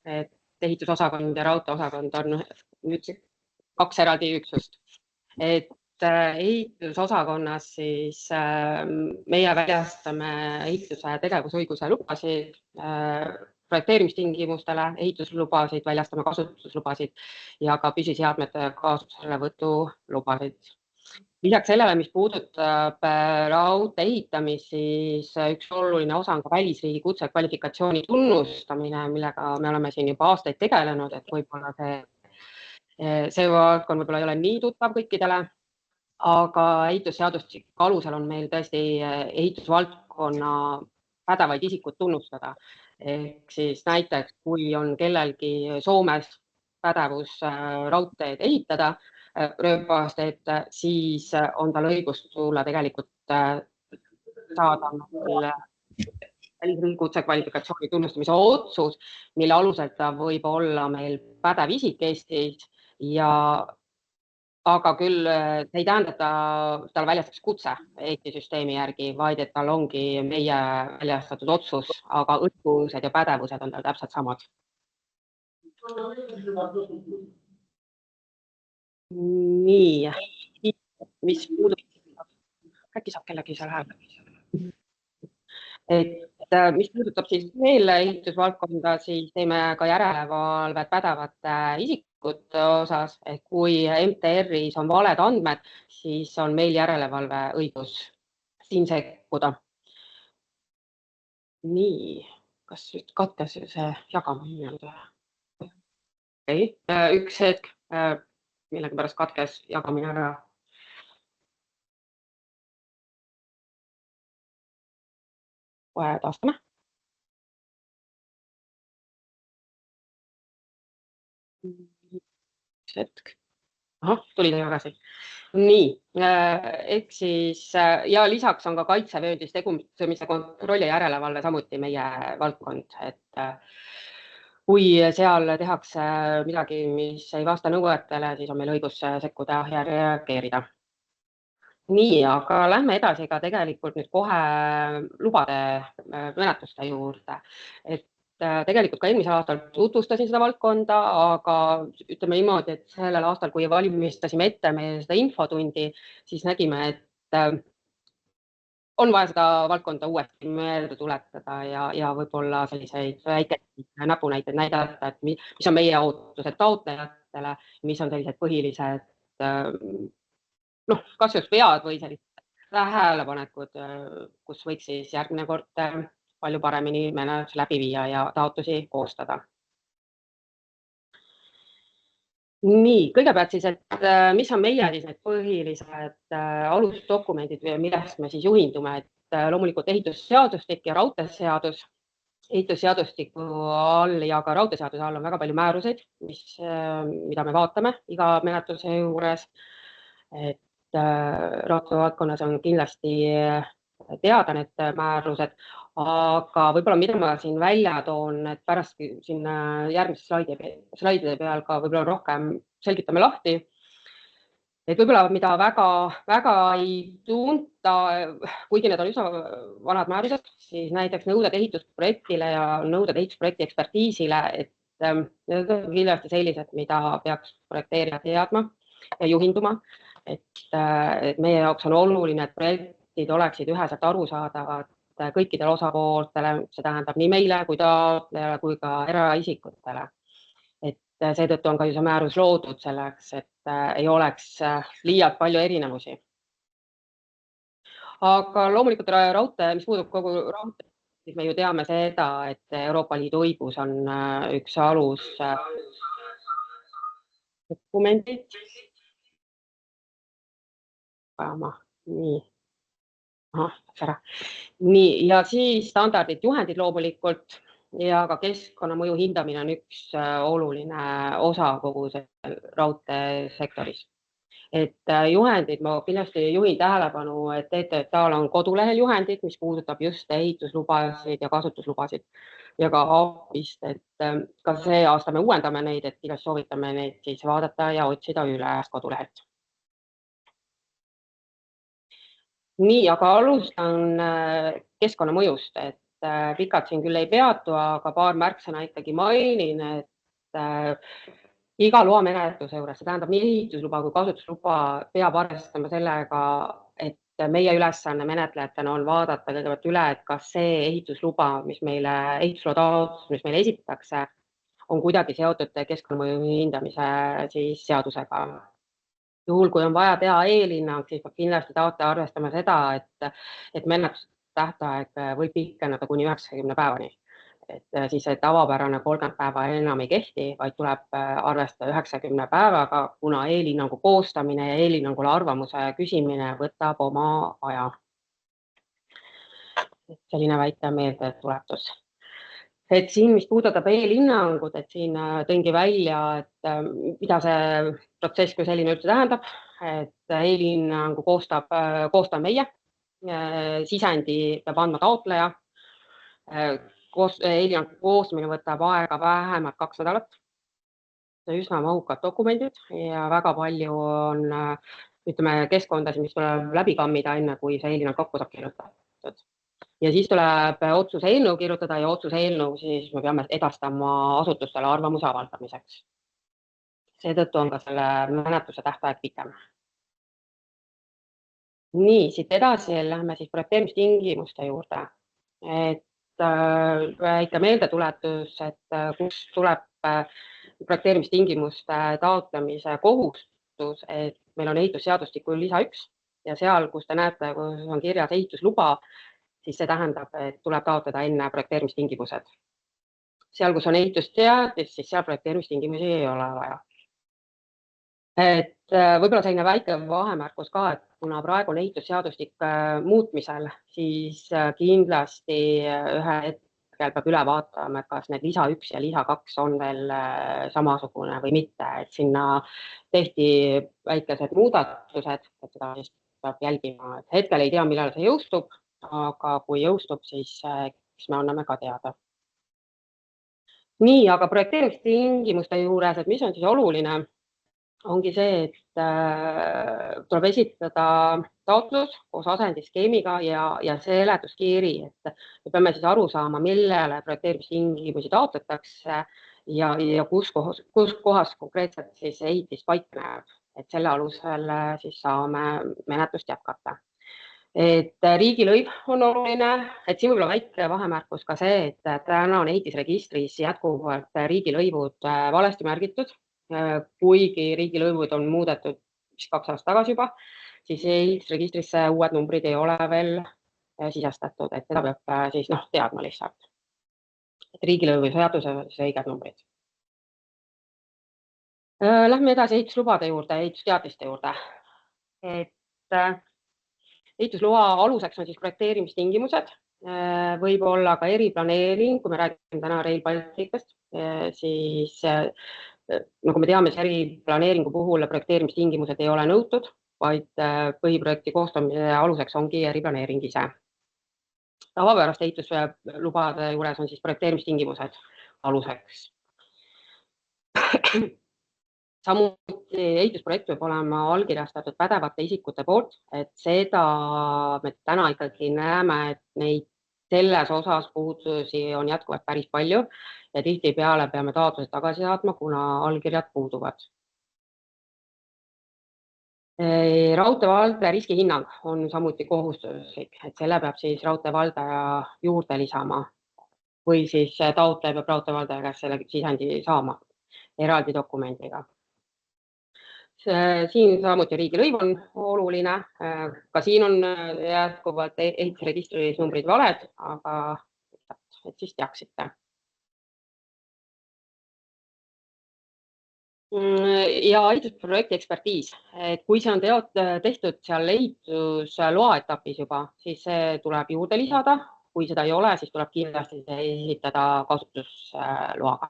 et ehitusosakond ja raudteeosakond on nüüd 2 eraldi üksust. Et ehitusosakonnas siis meie väljastame ehituse tegevusõiguse lubasid, projekteerimistingimustele, ehituslubasid, väljastame kasutuslubasid ja ka püsiseadmete kasutuselevõtu lubasid. Lisaks sellele, mis puudutab raudtee ehitamist, siis üks oluline osa on ka välisriigi kutsekvalifikatsiooni tunnustamine, millega me oleme siin juba aastaid tegelenud, et võib-olla see valdkond võib-olla ei ole nii tuttav kõikidele, aga ehitusseadustiku alusel on meil tõesti ehitusvaldkonna pädevaid isikud tunnustada. Ehk siis näiteks, kui on kellelgi Soomes pädevus raudteed ehitada, rööpasteed, siis on tal õigus tulla tegelikult saada välisriigi kutsekvalifikatsiooni tunnustamise otsus, mille alusel ta võib olla meil pädev isik Eestis aga küll see ei tähenda, et tal väljastaks kutse Eesti süsteemi järgi, vaid et tal ongi meie väljastatud otsus, aga õigused ja pädevused on tal täpselt samad. Nii, mis puudutab, äkki saab kellegi seal hääldada. Et mis puudutab siis veel ehitusvaldkonda, siis teeme ka järelevalvet pädevate isikute osas, et kui MTR-is on valed andmed, siis on meil järelevalve õigus siin sekkuda. Nii, kas nüüd katkes see jagamine? Okei, üks hetk, millega pärast katkes jagamine ära. Kohe taastame. Üks hetk. Tuli tagasi. Nii, ehk siis ja lisaks on ka kaitsevööndis tegutsemise kontrolli ja järelevalve samuti meie valdkond, et kui seal tehakse midagi, mis ei vasta nõuetele, siis on meil õigus sekkuda ja reageerida. Nii, aga lähme edasi ka tegelikult nüüd kohe lubade menetluste juurde. Et tegelikult ka eelmisel aastal tutvustasin seda valdkonda, aga ütleme niimoodi, et sellel aastal, kui valmistasime ette meie seda infotundi, siis nägime, et on vaja seda valdkonda uuesti meelde tuletada ja võib-olla selliseid väikeseid näpunäiteid näidata, et mis on meie ootused taotlejatele, mis on sellised põhilised kas just vead või sellised tähelepanekud, kus võiks siis järgmine kord palju paremini menetlus läbi viia ja taotlusi koostada. Nii, kõigepealt siis, et mis on meie siis need põhilised alusdokumendid, millest me siis juhindume, et loomulikult ehitusseadustik ja raudteeseadus. Ehitusseadustiku all ja ka raudteeseaduse all on väga palju määruseid, mida me vaatame iga menetluse juures. Et raudteevaldkonnas on kindlasti teada need määrused, aga võib-olla mida ma siin välja toon, et pärast siin järgmise slaidide peal ka võib-olla rohkem selgitame lahti. Et võib-olla mida väga ei tunta, kuigi need on üsna vanad määrused, siis näiteks nõuded ehitusprojektile ja nõuded ehitusprojekti ekspertiisile, et need on kindlasti sellised, mida peaks projekteerija teadma ja juhinduma. Et meie jaoks on oluline, et projektid oleksid üheselt arusaadavad kõikidele osapooltele, see tähendab nii meile kui taotlejale kui ka eraisikutele. Et seetõttu on ka ju see määrus loodud selleks, et ei oleks liialt palju erinevusi. Aga loomulikult raudtee, mis puudub kogu raudtee, siis me ju teame seda, et Euroopa Liidu õigus on üks alus dokumendid. Nii, ja siis standardid, juhendid loomulikult ja ka keskkonnamõju hindamine on üks oluline osa kogu raudteesektoris. Et juhendid, ma kindlasti juhin tähelepanu, et TTJA-l on kodulehel juhendid, mis puudutab just ehituslubasid ja kasutuslubasid ja ka APIst, et ka see aasta me uuendame neid, et kindlasti soovitame neid siis vaadata ja otsida üles kodulehelt. Nii, aga alustan keskkonnamõjust, et pikalt siin küll ei peatu, aga paar märksõna ikkagi mainin, iga loamenetluse juures, see tähendab nii ehitusluba kui kasutusluba, peab arvestama sellega, et meie ülesanne menetlejatena on vaadata kõigepealt üle, et kas see ehitusluba, ehitusloa taotlus, mis meile esitatakse, on kuidagi seotud keskkonnamõju hindamise siis seadusega. Juhul, kui on vaja teha eelhinnang, siis peab kindlasti taotleja arvestama seda, et menetlustähtaeg võib pikeneda kuni 90 päevani. Siis see tavapärane 30 päeva enam ei kehti, vaid tuleb arvestada 90 päevaga, kuna eelhinnangu koostamine ja eelhinnangule arvamuse küsimine võtab oma aja. Selline väike meeldetuletus. Et siin, mis puudutab eelhinnangut, et siin tõingi välja, et mida see protsess kui selline üldse tähendab, et eelhinnangu koostab meie, sisendi peab andma taotleja, eelhinnangu koostamine võtab aega vähemalt 2 nädalat, üsna mahukad dokumendid ja väga palju on keskkondasid, mis tuleb läbi kammida, enne kui see eelhinnang kokku saab kirjutatud. Ja siis tuleb otsuse eelnõu kirjutada ja otsuse eelnõu siis me peame edastama asutustele arvamuse avaldamiseks. Seetõttu on ka selle menetluse tähtaeg pikem. Nii, siit edasi lähme siis projekteerimistingimuste juurde. Väike meeldetuletus, et kus tuleb projekteerimistingimuste taotlemise kohustus, et meil on ehitusseadustiku lisa 1 ja seal, kus te näete, kus on kirjas ehitusluba, siis see tähendab, et tuleb taotleda enne projekteerimistingimused. Seal, kus on ehitusteadis, siis seal projekteerimistingimusi ei ole vaja. Võib-olla selline väike vahemärkus ka, et kuna praegu on ehitusseadustik muutmisel, siis kindlasti ühe hetkel peab üle vaatama, et kas need lisa 1 ja lisa 2 on veel samasugune või mitte, et sinna tehti väikesed muudatused, et seda siis peab jälgima, et hetkel ei tea, millal see jõustub, aga kui jõustub, siis me anname ka teada. Nii, aga projekteerimistingimuste juures, et mis on siis oluline, ongi see, et tuleb esitada taotlus koos asendiskeemiga ja seletuskiri, et me peame siis aru saama, millele projekteerimistingimusi taotletakse ja kus kohas konkreetselt siis ehitis paikneb, et selle alusel siis saame menetlust jätkata. Et riigilõiv on oluline, et siin võib-olla väike vahemärkus ka see, et täna on ehitisregistris jätkuvalt riigilõivud valesti märgitud, kuigi riigilõivud on muudetud 2 aastat tagasi juba, siis ehitisregistrisse uued numbrid ei ole veel sisestatud, et seda peab siis teadma lihtsalt. Et riigilõivu seaduses õiged numbrid. Lähme edasi ehituslubade juurde, ehitusteadiste juurde. Ehitusloa aluseks on siis projekteerimistingimused, võib olla ka eriplaneering, kui me räägime täna Rail Balticust, siis nagu me teame, eriplaneeringu puhul projekteerimistingimused ei ole nõutud, vaid põhiprojekti koostamise aluseks ongi eriplaneering ise. Tavapäraste ehituslubade juures on siis projekteerimistingimused aluseks. Samuti ehitusprojekt peab olema allkirjastatud pädevate isikute poolt, et seda me täna ikkagi näeme, et neid selles osas puudusi on jätkuvalt päris palju ja tihtipeale peame taotlused tagasi saatma, kuna allkirjad puuduvad. Raudteevaldaja riskihinnang on samuti kohustuslik, et selle peab siis raudteevaldaja juurde lisama või siis taotleja peab raudteevaldaja käest selle sisendi saama eraldi dokumendiga. Siin samuti riigilõiv on oluline, ka siin on jätkuvalt ehitusregistris numbrid valed, aga et siis teaksite. Ja ehitusprojekti ekspertiis, et kui see on tehtud seal ehitusloa etapis juba, siis see tuleb juurde lisada, kui seda ei ole, siis tuleb kindlasti esitada kasutusloaga.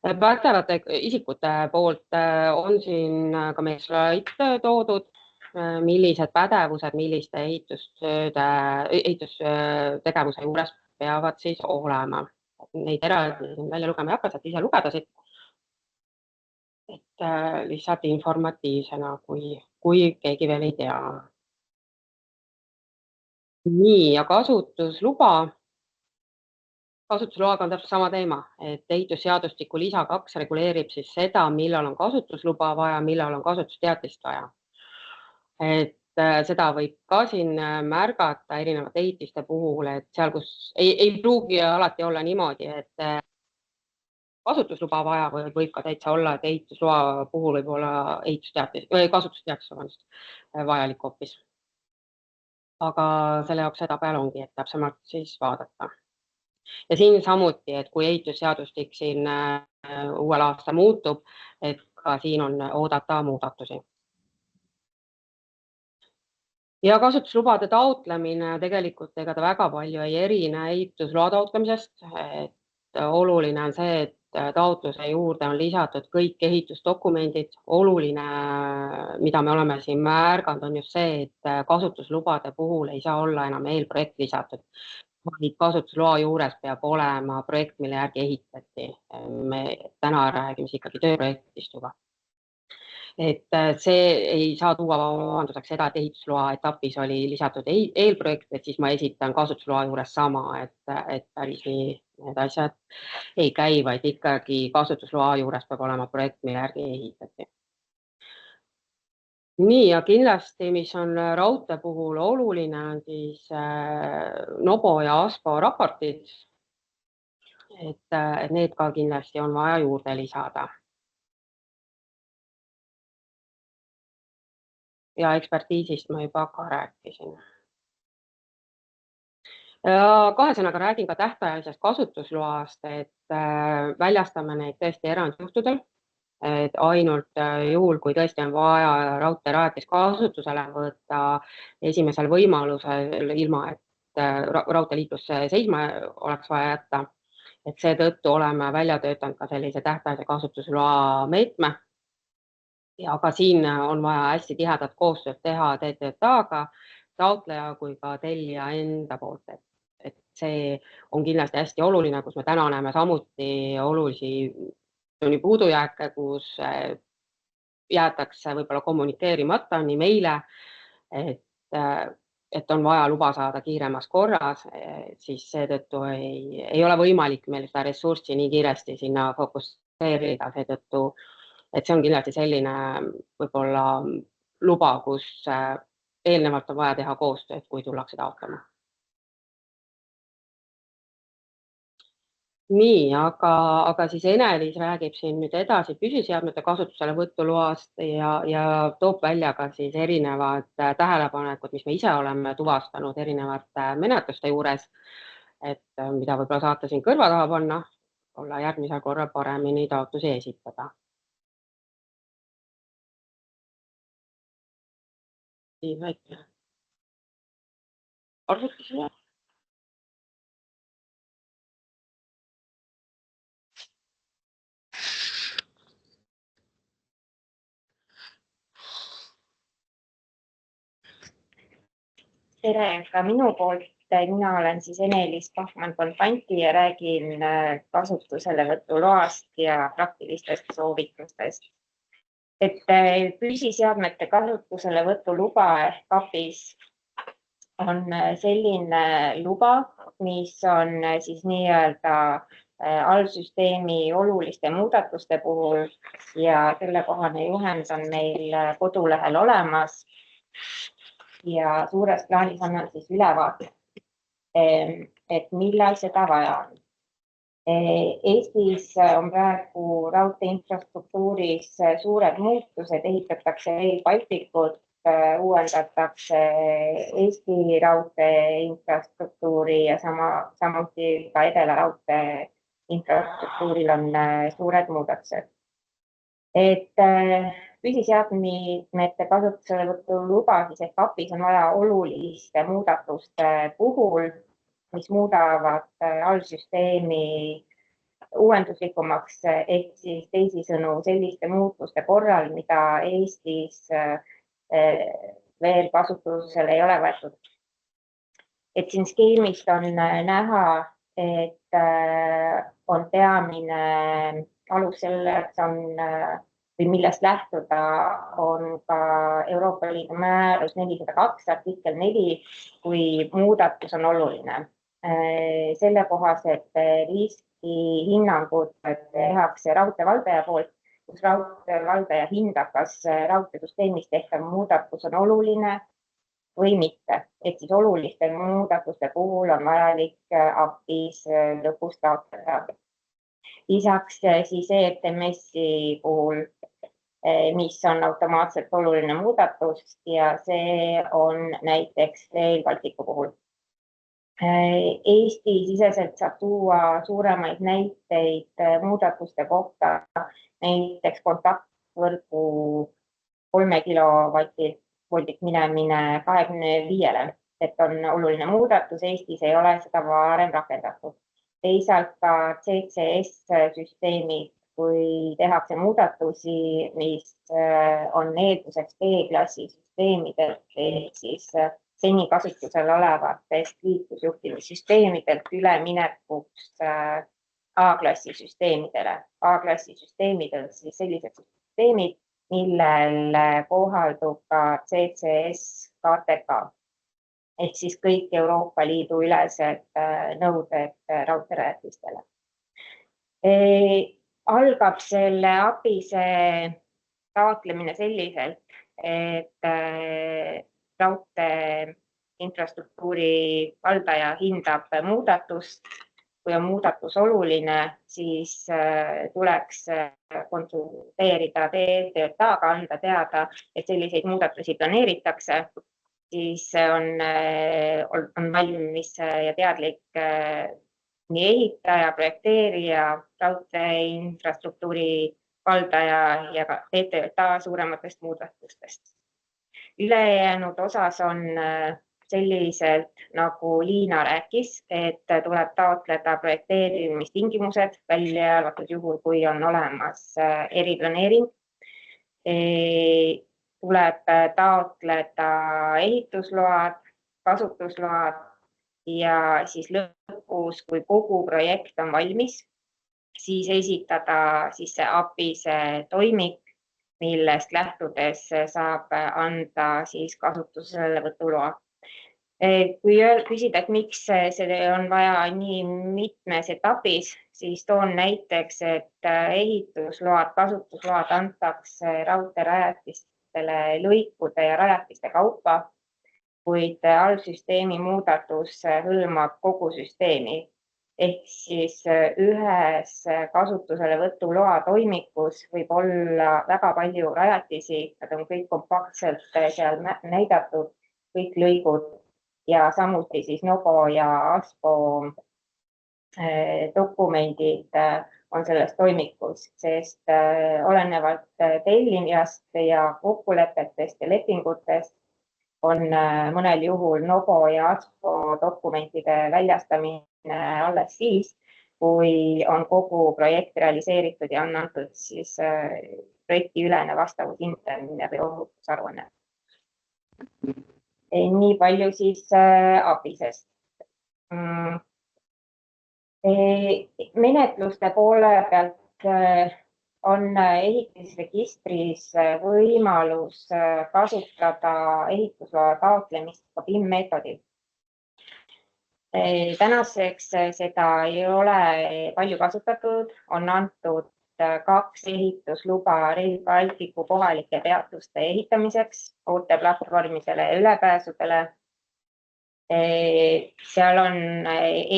Pädevate isikute poolt on siin ka meil slaid toodud, millised pädevused, milliste ehitustegevuse juures peavad siis olema. Neid eraldi välja lugema ei hakka, saate ise lugeda siit. Et lihtsalt informatiivsena, kui keegi veel ei tea. Nii, ja kasutusloaga on täpselt sama teema, et ehitusseadustiku lisa 2 reguleerib siis seda, millal on kasutusluba vaja, millal on kasutusteatist vaja. Et seda võib ka siin märgata erinevate ehitiste puhul, et seal, kus ei pruugi alati olla niimoodi, et kasutusluba vaja võib ka täitsa olla, et ehitusloa puhul võib olla ehitusteatis või kasutusteatis vajalik hoopis. Aga selle jaoks seda peal ongi, et täpsemalt siis vaadata. Ja siin samuti, et kui ehitusseadustik siin uuel aastal muutub, et ka siin on oodata muudatusi. Ja kasutuslubade taotlemine tegelikult ega ta väga palju ei erine ehitusloa taotlemisest, et oluline on see, et taotluse juurde on lisatud kõik ehitusdokumendid. Oluline, mida me oleme siin märganud, on just see, et kasutuslubade puhul ei saa olla enam eelprojekt lisatud. Kasutusloa juures peab olema projekt, mille järgi ehitati. Me täna räägime ikkagi tööprojektist juba. Et see ei saa tuua vabanduseks seda, et ehitusloa etapis oli lisatud eelprojekt, et siis ma esitan kasutusloa juures sama, et päris nii need asjad ei käi, vaid ikkagi kasutusloa juures peab olema projekt, mille järgi ehitati. Nii, ja kindlasti, mis on raudtee puhul oluline, on siis NOBO ja ASPO raportid, et need ka kindlasti on vaja juurde lisada. Ja ekspertiisist ma juba ka rääkisin. Kahe sõnaga räägin ka tähtajalisest kasutusloast, et väljastame neid tõesti erandjuhtudel, et ainult juhul, kui tõesti on vaja raudteerajatis kasutusele võtta esimesel võimalusel, ilma et raudteeliiklus seisma oleks vaja jätta. Et seetõttu oleme välja töötanud ka sellise tähtajalise kasutusloa meetme. Ja ka siin on vaja hästi tihedat koostööd teha TTJA-ga, taotleja kui ka tellija enda poolt, et see on kindlasti hästi oluline, kus me täna näeme samuti olulisi puudujääke, kus jäetakse võib-olla kommunikeerimata nii meile, et on vaja luba saada kiiremas korras, siis seetõttu ei ole võimalik meil seda ressurssi nii kiiresti sinna fokusseerida, seetõttu, et see on kindlasti selline võib-olla luba, kus eelnevalt on vaja teha koostööd, kui tullakse taotlema. Nii, aga siis Eneliis räägib siin nüüd edasi püsiseadmete kasutuselevõtu loast ja toob välja ka siis erinevad tähelepanekud, mis me ise oleme tuvastanud erinevate menetluste juures, et mida võib-olla saate siin kõrva taha panna, olla järgmisel korral paremini taotlusi esitada. Nii, väike arvutusele. Tere ka minu poolt. Mina olen siis Eneliis Pahman-Bonfanti ja räägin kasutuselevõtu loast ja praktilistest soovitustest. Et püsiseadmete kasutuselevõtu luba ehk KAPIS on selline luba, mis on siis nii-öelda allsüsteemi oluliste muudatuste puhul ja sellekohane juhend on meil kodulehel olemas. Ja suures plaanis annan siis ülevaate, et millal seda vaja on. Eestis on praegu raudtee infrastruktuuris suured muutused, ehitatakse Rail Balticut, uuendatakse Eesti raudtee infrastruktuuri ja samuti ka Edela raudtee infrastruktuuril on suured muudatused. Et püsiseadmete kasutuselevõtu luba siis ehk KAPIS on vaja oluliste muudatuste puhul, mis muudavad allsüsteemi uuenduslikumaks ehk siis teisisõnu selliste muutuste korral, mida Eestis veel kasutusele ei ole võetud. Et siin skeemist on näha, et on peamine alus selleks on või millest lähtuda on ka Euroopa Liidu määrus 402 artikkel 4, kui muudatus on oluline. Selle kohased riskihinnangud tehakse raudteevaldaja poolt, kus raudteevaldaja hindab, kas raudteesüsteemis tehtav muudatus on oluline või mitte. Et siis oluliste muudatuste puhul on vajalik APIs lõpus taotleda. Lisaks siis ERTMS-i puhul, mis on automaatselt oluline muudatus ja see on näiteks Rail Balticu puhul. Eesti-siseselt saab tuua suuremaid näiteid muudatuste kohta, näiteks kontaktvõrgu 3 kilovoldilt minemine 25-le, et on oluline muudatus, Eestis ei ole seda varem rakendatud. Teisalt ka CCS-süsteemid, kui tehakse muudatusi, mis on eelduseks B-klassi süsteemidelt, ehk siis seni kasutusel olevatest liiklusjuhtimissüsteemidelt üleminekuks A-klassi süsteemidele. A-klassi süsteemid on siis sellised süsteemid, millel kohaldub ka CCS-KTK ehk siis kõik Euroopa Liidu ülesed nõuded raudteerajatistele. Algab selle APIse taotlemine selliselt, et raudtee infrastruktuuri valdaja hindab muudatust. Kui on muudatus oluline, siis tuleks konsulteerida TTJA-ga, anda teada, et selliseid muudatusi planeeritakse. Siis on valmis ja teadlik nii ehitaja, projekteerija, raudtee infrastruktuuri valdaja ja ka TTJA suurematest muudatustest. Ülejäänud osas on selliselt, nagu Liina rääkis, et tuleb taotleda projekteerimistingimused, välja arvatud juhul, kui on olemas eriplaneering. Tuleb taotleda ehitusload, kasutusload ja siis lõpus, kui kogu projekt on valmis, siis esitada siis see APIse toimik, millest lähtudes saab anda siis kasutuselevõtuloa. Kui küsida, et miks see on vaja nii mitmes etapis, siis toon näiteks, et ehitusload, kasutusload antakse raudteerajatistele lõikude ja rajatiste kaupa, kuid allsüsteemi muudatus hõlmab kogu süsteemi. Ehk siis ühes kasutuselevõtuloa toimikus võib olla väga palju rajatisi, nad on kõik kompaktselt seal näidatud, kõik lõigud ja samuti siis NOGO ja ASPO dokumendid on selles toimikus, sest olenevalt tellijast ja kokkulepetest ja lepingutest on mõnel juhul NOGO ja ASPO dokumentide väljastamine alles siis, kui on kogu projekt realiseeritud ja on antud siis projektiülene vastavushindamine või ohutusaruanne. Nii palju siis APIsest. Menetluste poole pealt on ehitusregistris võimalus kasutada ehitusloa taotlemist ka PIM-meetodil. Tänaseks seda ei ole palju kasutatud, on antud 2 ehitusluba Rail Balticu kohalike peatuste ehitamiseks, uute platvormidele ja ülepääsudele. Seal on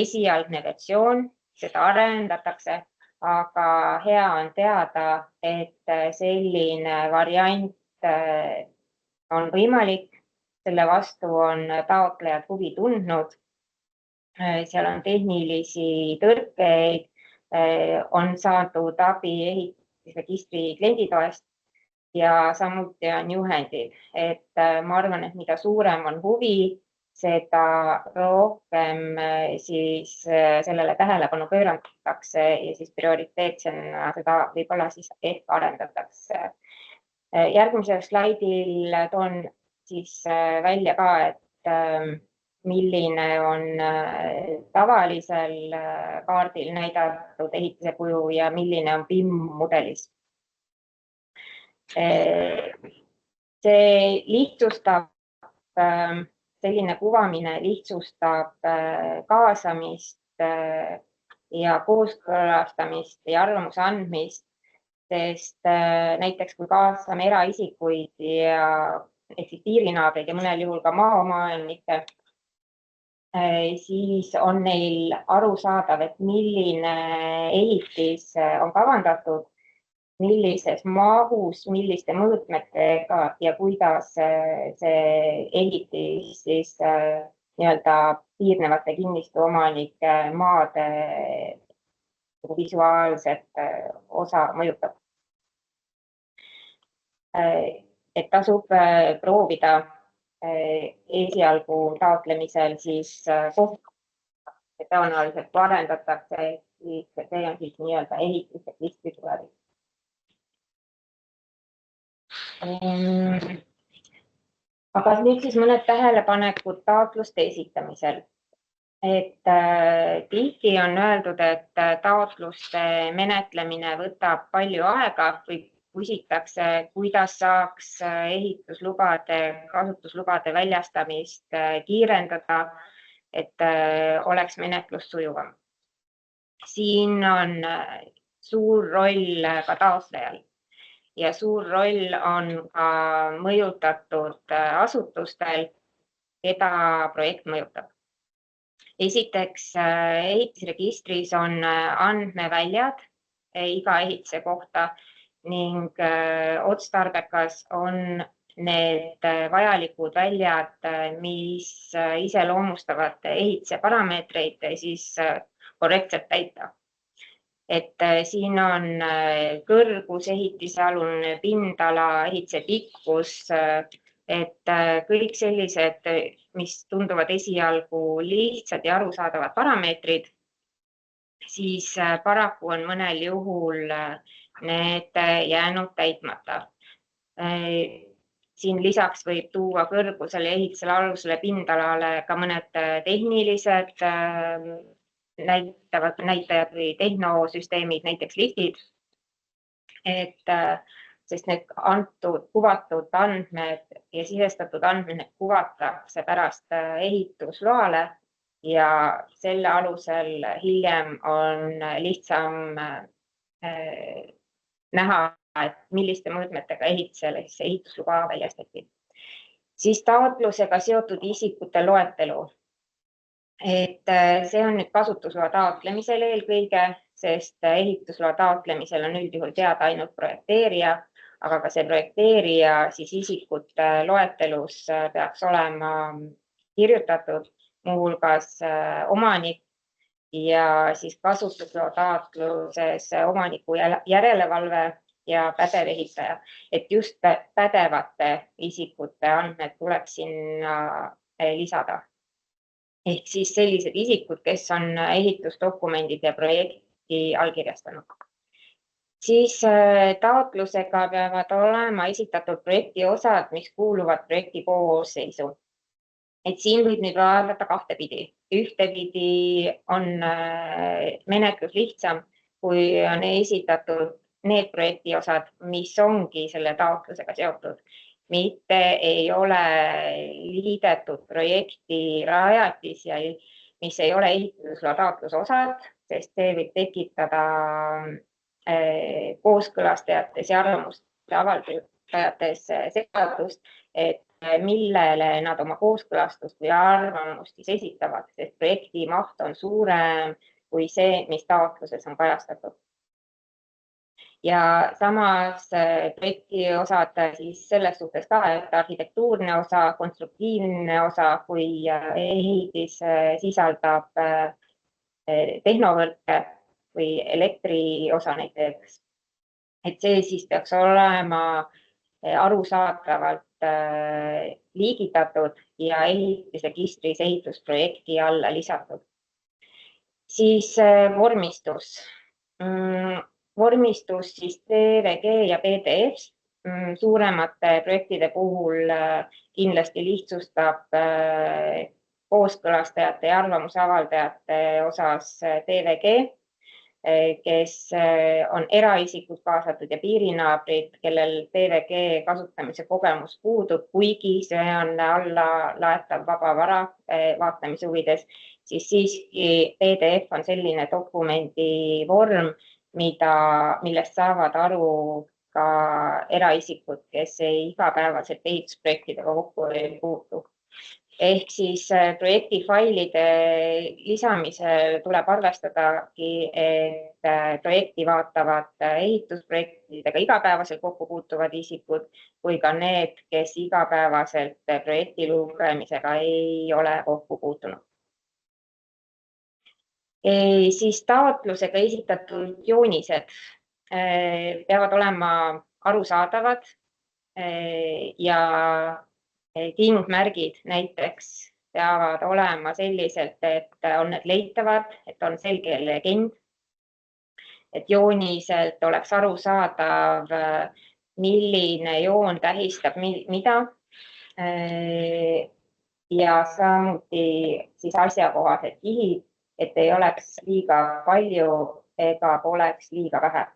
esialgne versioon, seda arendatakse, aga hea on teada, et selline variant on võimalik, selle vastu on taotlejad huvi tundnud. Seal on tehnilisi tõrkeid, on saadud abi ehitusregistri klienditoest ja samuti on juhendid. Et ma arvan, et mida suurem on huvi, seda rohkem siis sellele tähelepanu pööratakse ja siis prioriteetsena seda võib-olla siis ehk arendatakse. Järgmisel slaidil toon siis välja ka, et milline on tavalisel kaardil näidatud ehitise kuju ja milline on PIM-mudelis. See lihtsustab, selline kuvamine lihtsustab kaasamist ja kooskõlastamist ja arvamuse andmist, sest näiteks kui kaasame eraisikuid ja ehk siis piirinaabreid ja mõnel juhul ka maaomanikke, siis on neil arusaadav, et milline ehitis on kavandatud, millises mahus, milliste mõõtmetega ja kuidas see ehitis siis nii-öelda piirnevate kinnistu omanike maade visuaalset osa mõjutab. Et tasub proovida esialgu taotlemisel siis tõenäoliselt kui arendatakse, siis see on siis nii-öelda ehituse klistri tulevik. Aga nüüd siis mõned tähelepanekud taotluste esitamisel. Et tihti on öeldud, et taotluste menetlemine võtab palju aega või küsitakse, kuidas saaks ehituslubade, kasutuslubade väljastamist kiirendada, et oleks menetlus sujuvam. Siin on suur roll ka taotlejal ja suur roll on ka mõjutatud asutustel, keda projekt mõjutab. Esiteks, ehitisregistris on andmeväljad iga ehitise kohta ning otstarbekas on need vajalikud väljad, mis iseloomustavad ehitise parameetreid, siis korrektselt täita. Et siin on kõrgus, ehitise alune pindala, ehitise pikkus, et kõik sellised, mis tunduvad esialgu lihtsad ja arusaadavad parameetrid, siis paraku on mõnel juhul need jäänud täitmata. Siin lisaks võib tuua kõrgusele, ehitisele, alusele, pindalale ka mõned tehnilised näitajad või tehnosüsteemid, näiteks liftid, sest need kuvatud andmed ja sisestatud andmed kuvatakse pärast ehitusloale ja selle alusel hiljem on lihtsam näha, et milliste mõõtmetega ehitisele ehitusluba väljastati. Siis taotlusega seotud isikute loetelu. Et see on nüüd kasutusloa taotlemisel eelkõige, sest ehitusloa taotlemisel on üldjuhul teada ainult projekteerija, aga ka see projekteerija siis isikute loetelus peaks olema kirjutatud muuhulgas omanik ja siis kasutusloa taotluses omaniku järelevalve ja pädev ehitaja, et just pädevate isikute andmed tuleb sinna lisada. Ehk siis sellised isikud, kes on ehitusdokumendid ja projekti allkirjastanud. Siis taotlusega peavad olema esitatud projekti osad, mis kuuluvad projekti koosseisu. Et siin võib nüüd vaadata kahtepidi. Ühtepidi on menetlus lihtsam, kui on esitatud need projekti osad, mis ongi selle taotlusega seotud. Mitte ei ole liidetud projekti rajatis ja mis ei ole ehitusloa taotluse osad, sest see võib tekitada kooskõlastajates ja arvamuste avaldajates segadust, et millele nad oma kooskõlastust või arvamust siis esitavad, sest projekti maht on suurem kui see, mis taotluses on kajastatud. Ja samas projekti osad siis selles suhtes ka, et arhitektuurne osa, konstruktiivne osa, kui ehitis sisaldab tehnovõrke või elektri osa näiteks. Et see siis peaks olema arusaadavalt liigitatud ja ehitisregistris ehitusprojekti alla lisatud. Siis vormistus. Vormistus siis TVG ja PDF suuremate projektide puhul kindlasti lihtsustab kooskõlastajate ja arvamuse avaldajate osas TVG, kes on eraisikud kaasatud ja piirinaabrid, kellel PVG kasutamise kogemus puudub, kuigi see on alla laetav vaba vara vaatamise huvides, siis siiski PDF on selline dokumendi vorm, millest saavad aru ka eraisikud, kes igapäevaselt ehitusprojektidega kokku ei puutu. Ehk siis projektifailide lisamisel tuleb arvestadagi, et projekti vaatavad ehitusprojektidega igapäevaselt kokku puutuvad isikud kui ka need, kes igapäevaselt projekti lugemisega ei ole kokku puutunud. Siis taotlusega esitatud joonised peavad olema arusaadavad ja tingmärgid näiteks peavad olema selliselt, et on need leitavad, et on selge legend, et jooniselt oleks arusaadav, milline joon tähistab mida ja samuti siis asjakohased kihid, et ei oleks liiga palju ega poleks liiga vähe.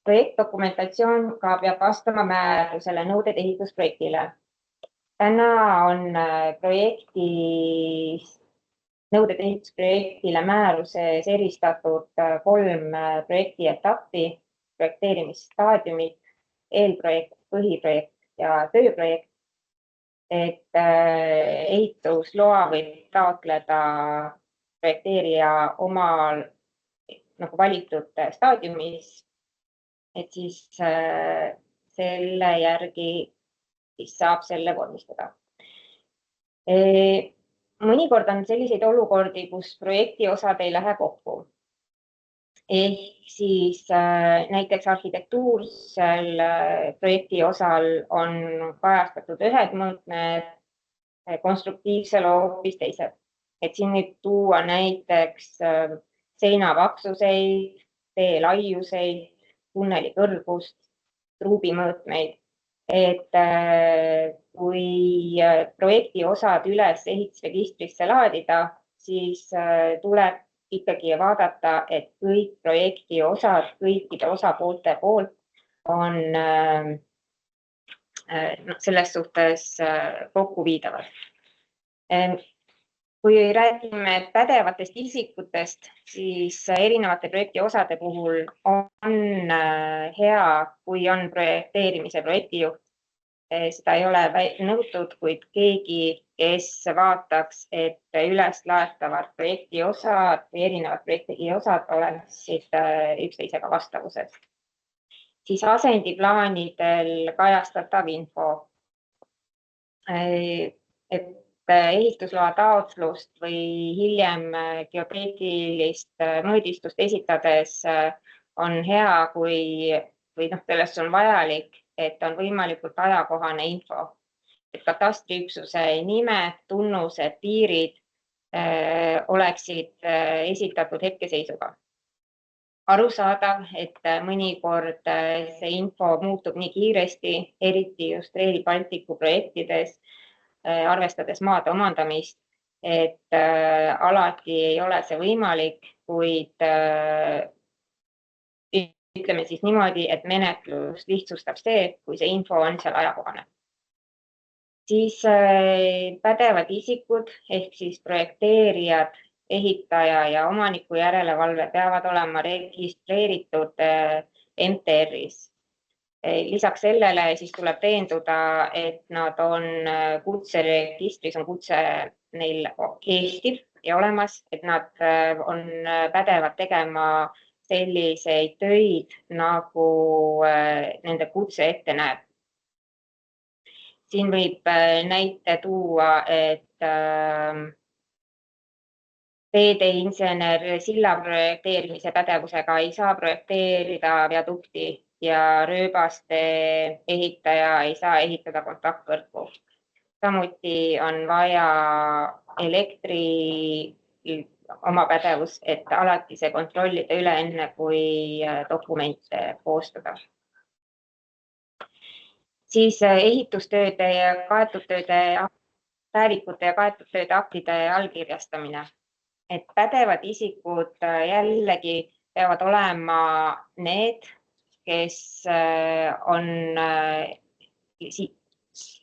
Projektdokumentatsioon ka peab vastama määrusele nõuded ehitusprojektile. Täna on nõuded ehitusprojektile määruses eristatud 3 projekti etappi, projekteerimisstaadiumid, eelprojekt, põhiprojekt ja tööprojekt. Et ehitusloa võib taotleda projekteerija omal nagu valitud staadiumis. Et siis selle järgi siis saab selle vormistada. Mõnikord on selliseid olukordi, kus projekti osad ei lähe kokku. Ehk siis näiteks arhitektuursel projekti osal on kajastatud ühed mõõtmed, konstruktiivsel hoopis teised. Et siin võib tuua näiteks seina paksuseid, tee laiuseid, tunneli kõrgust, truubimõõtmeid, et kui projekti osad üles ehitusregistrisse laadida, siis tuleb ikkagi vaadata, et kõik projekti osad kõikide osapoolte poolt on selles suhtes kokkuviidavad. Kui räägime pädevatest isikutest, siis erinevate projekti osade puhul on hea, kui on projekteerimise projektijuht. Seda ei ole nõutud, kuid keegi, kes vaataks, et üles laetavad projekti osad või erinevad projekti osad oleksid üksteisega vastavuses. Siis asendiplaanidel kajastatav info. Et ehitusloa taotlust või hiljem geodeetilist mõõdistust esitades on hea, või sellest on vajalik, et on võimalikult ajakohane info. Et katastriüksuse nime, tunnused, piirid oleksid esitatud hetkeseisuga. Arusaadav, et mõnikord see info muutub nii kiiresti, eriti just Rail Balticu projektides, arvestades maade omandamist, et alati ei ole see võimalik, kuid ütleme siis niimoodi, et menetlus lihtsustab see, kui see info on seal ajakohane. Siis pädevad isikud ehk siis projekteerijad, ehitaja ja omaniku järelevalve peavad olema registreeritud MTR-is. Lisaks sellele siis tuleb veenduda, et nad on kutseregistris, on kutse neil kehtiv ja olemas, et nad on pädevad tegema selliseid töid, nagu nende kutse ette näeb. Siin võib näite tuua, et teedeinsener silla projekteerimise pädevusega ei saa projekteerida viadukti ja rööbaste ehitaja ei saa ehitada kontaktvõrku. Samuti on vaja elektri oma pädevus, et alati see kontrollida üle enne, kui dokumente koostada. Siis ehitustööde ja kaetud tööde päevikute ja kaetud tööde aktide allkirjastamine. et pädevad isikud jällegi peavad olema need, kes on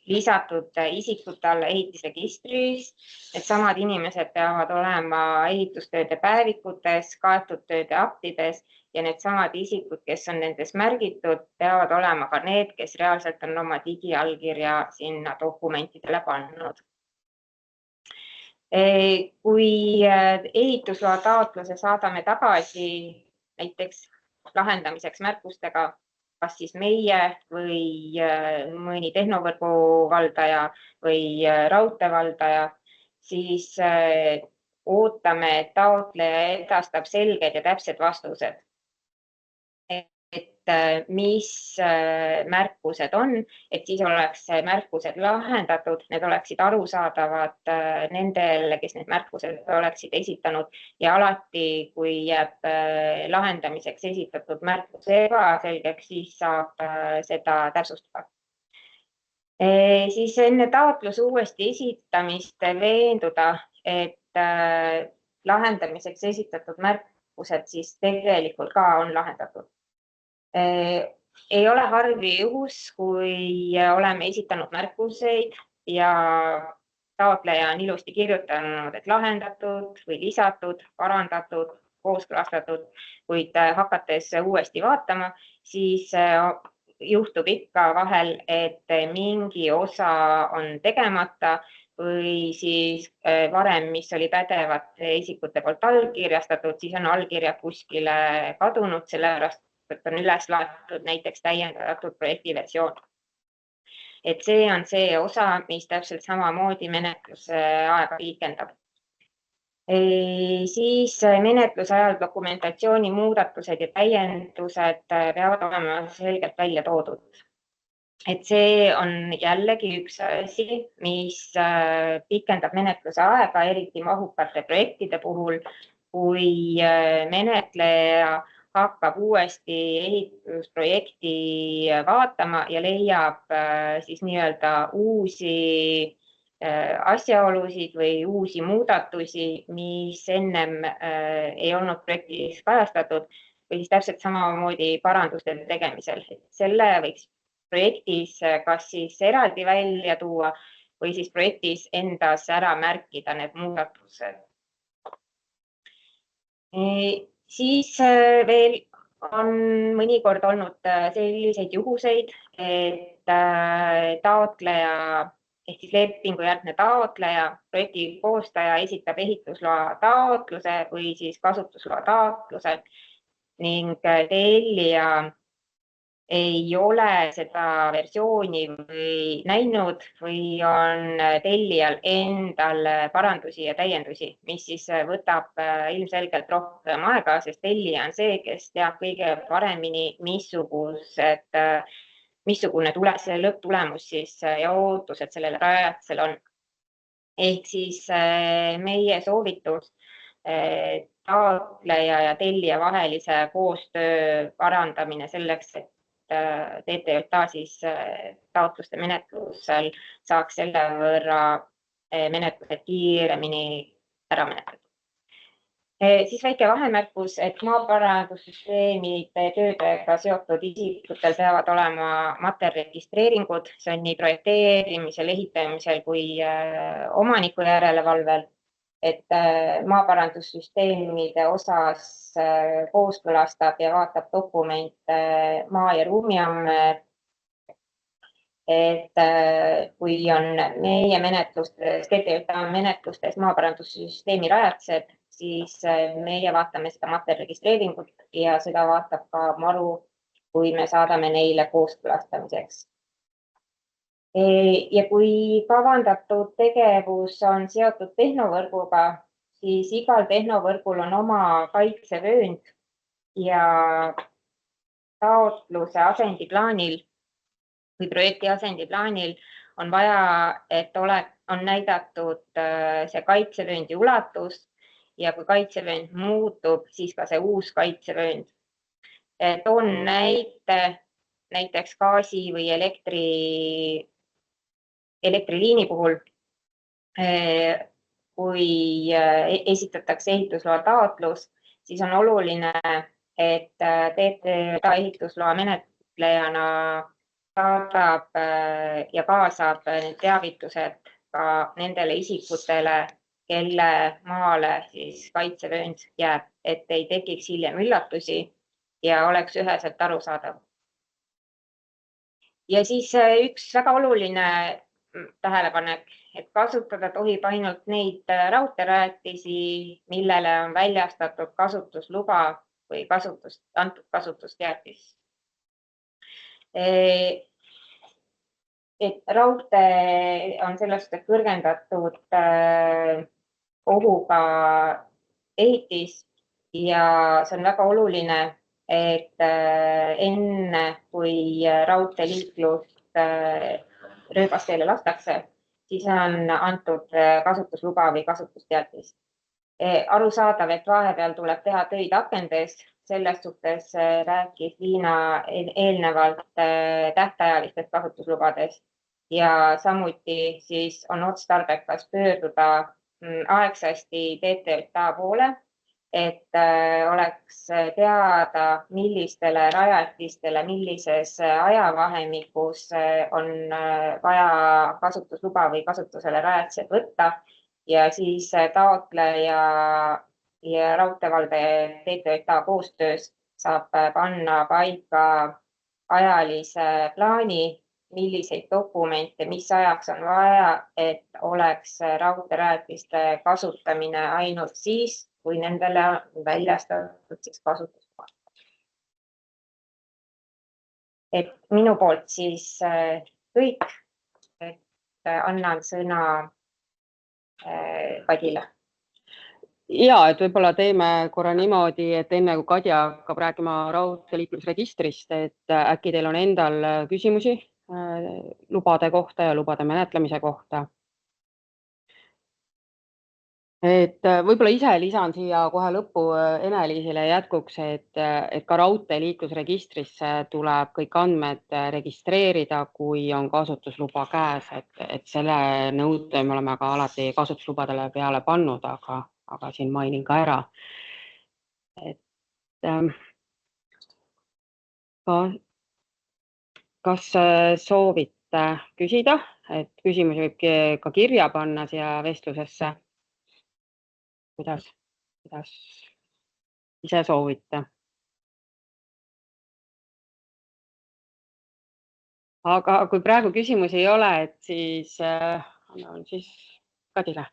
lisatud isikute alla ehitisregistris. Needsamad inimesed peavad olema ehitustööde päevikutes, kaetud tööde aktides ja needsamad isikud, kes on nendes märgitud, peavad olema ka need, kes reaalselt on oma digiallkirja sinna dokumentidele pannud. Kui ehitusloa taotluse saadame tagasi näiteks lahendamiseks märkustega, kas siis meie või mõni tehnovõrgu valdaja või raudteevaldaja, siis ootame, et taotleja edastab selged ja täpsed vastused, et mis märkused on, et siis oleks märkused lahendatud, need oleksid arusaadavad nendele, kes need märkused oleksid esitanud ja alati, kui jääb lahendamiseks esitatud märkus ebaselgeks, siis saab seda täpsustada. Siis enne taotluse uuesti esitamist veenduda, et lahendamiseks esitatud märkused siis tegelikult ka on lahendatud. Ei ole harvi juhus, kui oleme esitanud märkuseid ja taotleja on ilusti kirjutanud, et lahendatud või lisatud, parandatud, kooskõlastatud, kuid hakates uuesti vaatama, siis juhtub ikka vahel, et mingi osa on tegemata või siis varem, mis oli pädevate isikute poolt allkirjastatud, siis on allkirjad kuskile kadunud, sellepärast et on üles laetud näiteks täiendatud projekti versioon. Et see on see osa, mis täpselt samamoodi menetluse aega pikendab. Siis menetluse ajal dokumentatsiooni muudatused ja täiendused peavad olema selgelt välja toodud. Et see on jällegi üks asi, mis pikendab menetluse aega, eriti mahukate projektide puhul, kui menetleja hakkab uuesti ehitusprojekti vaatama ja leiab siis nii-öelda uusi asjaolusid või uusi muudatusi, mis ennem ei olnud projektis kajastatud või siis täpselt samamoodi paranduste tegemisel. Selle võiks projektis kas siis eraldi välja tuua või siis projektis endas ära märkida need muudatused. Siis veel on mõnikord olnud selliseid juhuseid, et taotleja ehk siis lepingujärgne taotleja, projekti koostaja esitab ehitusloa taotluse või siis kasutusloa taotluse ning tellija ei ole seda versiooni või näinud või on tellijal endal parandusi ja täiendusi, mis siis võtab ilmselgelt rohkem aega, sest tellija on see, kes teab kõige paremini, missugune lõpptulemus siis ja ootused sellele rajatisele on. Ehk siis meie soovitus taotleja ja tellija vahelise koostöö parandamine selleks, et TTJA siis taotluste menetlusel saaks selle võrra menetlused kiiremini ära menetletud. Siis väike vahemärkus, et maaparandussüsteemide töödega seotud isikutel peavad olema materjaliregistreeringud, see on nii projekteerimisel, ehitamisel kui omaniku järelevalvel, et maaparandussüsteemide osas kooskõlastab ja vaatab dokumente Maa- ja Ruumiamet. Et kui on meie menetlustes, TTJA menetlustes maaparandussüsteemi rajatised, siis meie vaatame seda materjaliregistreeringut ja seda vaatab ka MaRu, kui me saadame neile kooskõlastamiseks. Ja kui kavandatud tegevus on seotud tehnovõrguga, siis igal tehnovõrgul on oma kaitsevöönd ja taotluse asendiplaanil või projekti asendiplaanil on vaja, et on näidatud see kaitsevööndi ulatus ja kui kaitsevöönd muutub, siis ka see uus kaitsevöönd. Toon näite näiteks gaasi või elektriliini puhul. kui esitatakse ehitusloa taotlus, siis on oluline, et TTJA ehitusloa menetlejana saadab ja kaasab need teavitused ka nendele isikutele, kelle maale siis kaitsevöönd jääb, et ei tekiks hiljem üllatusi ja oleks üheselt arusaadav. Ja siis üks väga oluline tähelepanek, et kasutada tohib ainult neid raudteerajatisi, millele on väljastatud kasutusluba või antud kasutusteatis. Et raudtee on sellest kõrgendatud ohuga ehitis ja see on väga oluline, et enne kui raudteeliiklust rööbasteele lastakse, siis on antud kasutusluba või kasutusteatis. Arusaadav, et vahepeal tuleb teha töid akendes, selles suhtes rääkis Liina eelnevalt tähtajalistest kasutuslubadest ja samuti siis on otstarbekas pöörduda aegsasti TTJA poole, et oleks teada, millistele rajatistele, millises ajavahemikus on vaja kasutusluba või kasutusele rajatised võtta ja siis taotleja ja raudteevalve TTJA koostöös saab panna paika ajalise plaani, milliseid dokumente, mis ajaks on vaja, et oleks raudteerajatiste kasutamine ainult siis, kui nendele on väljastatud siis kasutusluba. Et minu poolt siis kõik, et annan sõna Kadile. Ja, et võib-olla teeme korra niimoodi, et enne kui Kadja hakkab rääkima raudteeliiklusregistrist, et äkki teil on endal küsimusi lubade kohta ja lubade menetlemise kohta. Et võib-olla ise lisan siia kohe lõppu Ene-Liisile jätkuks, et ka raudteeliiklusregistrisse tuleb kõik andmed registreerida, kui on kasutusluba käes, et selle nõude me oleme ka alati kasutuslubadele peale pannud, aga siin mainin ka ära. Kas soovite küsida, et küsimusi võib ka kirja panna siia vestlusesse? Kuidas ise soovite? Aga kui praegu küsimusi ei ole, et siis annan siis Kadile.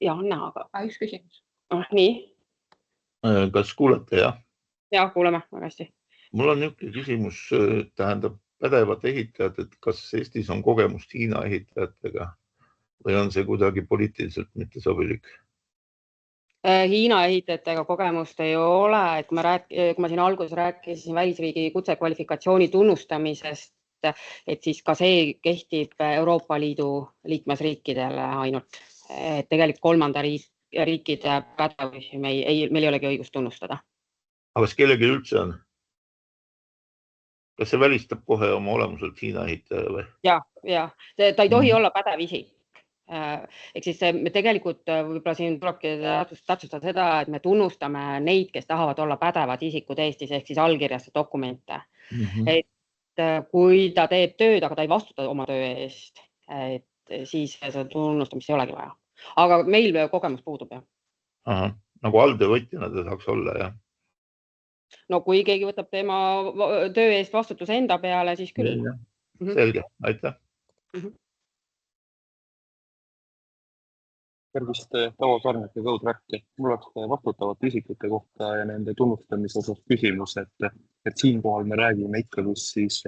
Ja, Anna, aga... Üks küsimus. Nii. Kas kuulete, jah? Ja, kuuleme väga hästi. Mul on niisugune küsimus, tähendab pädevad ehitajad, et kas Eestis on kogemust Hiina ehitajatega või on see kuidagi poliitiliselt mitte sobilik? Hiina ehitajatega kogemust ei ole, et kui ma siin alguses rääkisin välisriigi kutsekvalifikatsiooni tunnustamisest, et siis ka see kehtib Euroopa Liidu liikmesriikidele ainult. Et tegelikult kolmanda riikide pädevusi meil ei olegi õigust tunnustada. Aga kas kellegi üldse on? Kas see välistab kohe oma olemuselt Hiina ehitaja või? Ja, ta ei tohi olla pädev isik. Ehk siis me tegelikult võib-olla siin tulebki täpsustada seda, et me tunnustame neid, kes tahavad olla pädevad isikud Eestis, ehk siis allkirjaste dokumente. Et kui ta teeb tööd, aga ta ei vastuta oma töö eest, et siis seda tunnustamist ei olegi vaja. Aga meil kogemus puudub, jah. Aha, nagu alltöövõtjana ta saaks olla, jah? No kui keegi võtab tema töö eest vastutuse enda peale, siis küll. Selge, aitäh. Tervist tavasarnete kõudrääki. Mul oleks vastutavate isikute kohta ja nende tunnustamise osas küsimus, et siinkohal me räägime ikkagi siis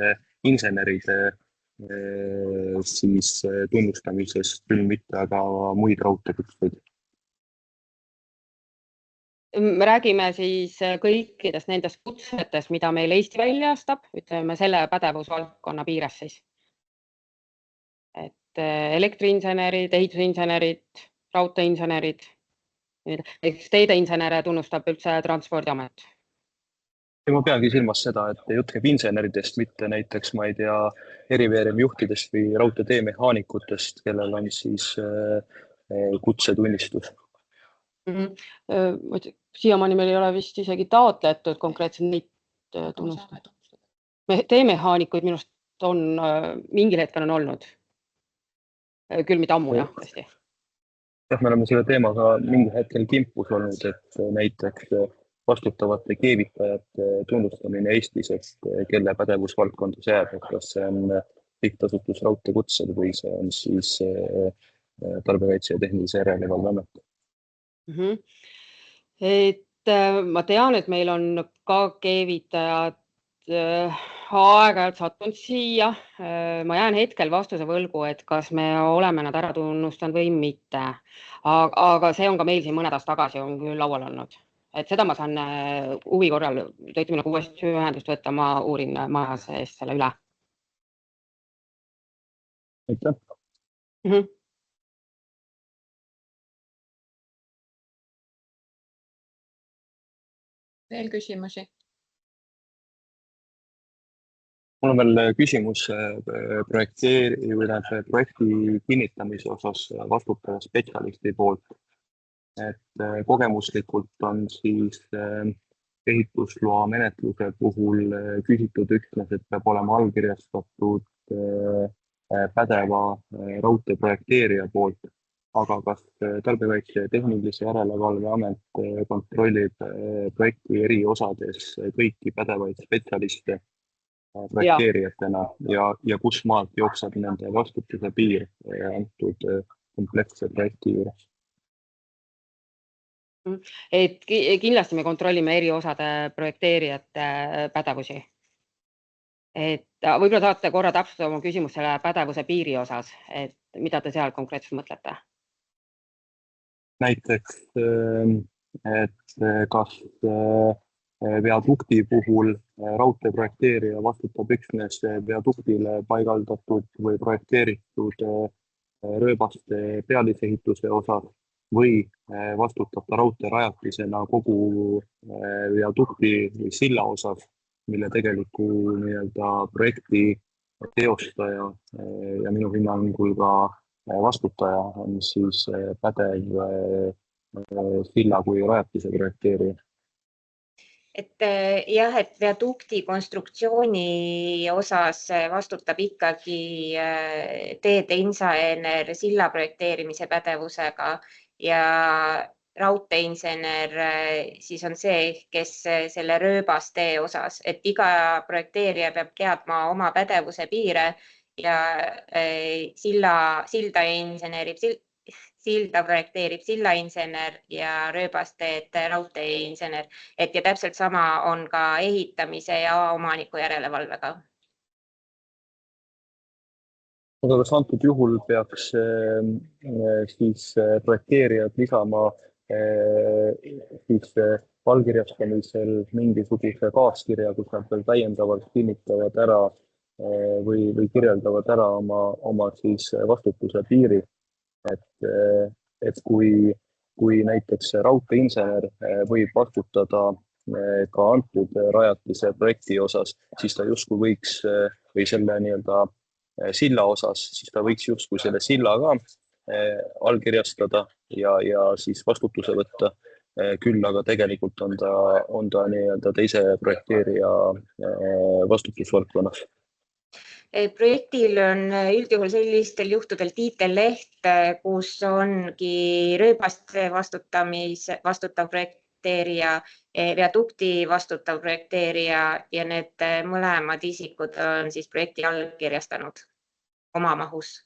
inseneride siis tunnustamisest, küll mitte aga muid raudteekutseid. Me räägime siis kõikidest nendest kutsetest, mida meil Eesti väljastab, ütleme selle pädevusvaldkonna piires siis. Et elektriinsenerid, ehitusinsenerid, raudteeinsenerid, teedeinsenere tunnustab üldse Transpordiamet. Ja ma peangi silmas seda, et jutt käib inseneridest, mitte näiteks, ma ei tea, eriveeremi juhtidest või raudteemehaanikutest, kellel on siis kutsetunnistus. Siiamaani meil ei ole vist isegi taotletud konkreetselt neid tunnustatud. Teemehaanikuid minust on mingil hetkel on olnud. Küll mida ammu, jah, tõesti. Jah, me oleme selle teemaga mingil hetkel kimpus olnud, et näiteks vastutavate keevitajate tunnustamine Eestis, et kelle pädevusvaldkonda see jääb, et kas see on sihtasutus raudteekutsed või see on siis Tarbijakaitse ja Tehnilise Järelevalve Amet. Et ma tean, et meil on ka keevitajad aeg-ajalt sattunud siia. Ma jään hetkel vastuse võlgu, et kas me oleme nad ära tunnustanud või mitte. Aga see on ka meil siin mõned aastad tagasi on küll laual olnud. Et seda ma saan huvi korral tõesti minuga uuesti ühendust võtta, ma uurin majas eest selle üle. Aitäh. Veel küsimusi? Mul on veel küsimus projekti kinnitamise osas vastutava spetsialisti poolt. Et kogemuslikult on siis ehitusloa menetluse puhul küsitud üksnes, et peab olema allkirjastatud pädeva raudteeprojekteerija poolt. Aga kas Tarbijakaitse ja Tehnilise Järelevalve Amet kontrollib projekti eri osades kõiki pädevaid spetsialiste projekteerijatena ja kus maalt jookseb nende vastutuse piir antud kompleksse projekti juures? Et kindlasti me kontrollime eri osade projekteerijate pädevusi. Et võib-olla saate korra täpsustada oma küsimus selle pädevuse piiri osas, et mida te seal konkreetselt mõtlete? Näiteks, et kas viadukti puhul raudteeprojekteerija vastutab üksnes viaduktile paigaldatud või projekteeritud rööbaste pealisehituse osas või vastutab ta raudteerajatisena kogu viadukti või silla osas, mille tegeliku projekti teostaja ja minu hinnangul ka vastutaja on siis pädev silla kui rajatise projekteerija. Et viadukti konstruktsiooni osas vastutab ikkagi teedeinsener silla projekteerimise pädevusega ja raudteeinsener siis on see, kes selle rööbastee osas, et iga projekteerija peab teadma oma pädevuse piire ja silda projekteerib sillainsener ja rööbasteed raudteeinsener. Ja täpselt sama on ka ehitamise ja omaniku järelevalvega. Aga kas antud juhul peaks siis projekteerijad lisama siis allkirjastamisel mingisuguse kaaskirja, kus nad veel täiendavalt kinnitavad ära või kirjeldavad ära oma siis vastutuse piiri. Et kui näiteks raudteeinsener võib vastutada ka antud rajatise projekti osas, siis ta justkui võiks või selle silla osas, siis ta võiks justkui selle silla ka allkirjastada ja siis vastutuse võtta. Küll aga tegelikult on ta teise projekteerija vastutusvaldkonnas. Projektil on üldjuhul sellistel juhtudel tiitelleht, kus ongi rööbaste vastutav projekteerija, viadukti vastutav projekteerija ja need mõlemad isikud on siis projekti allkirjastanud oma mahus.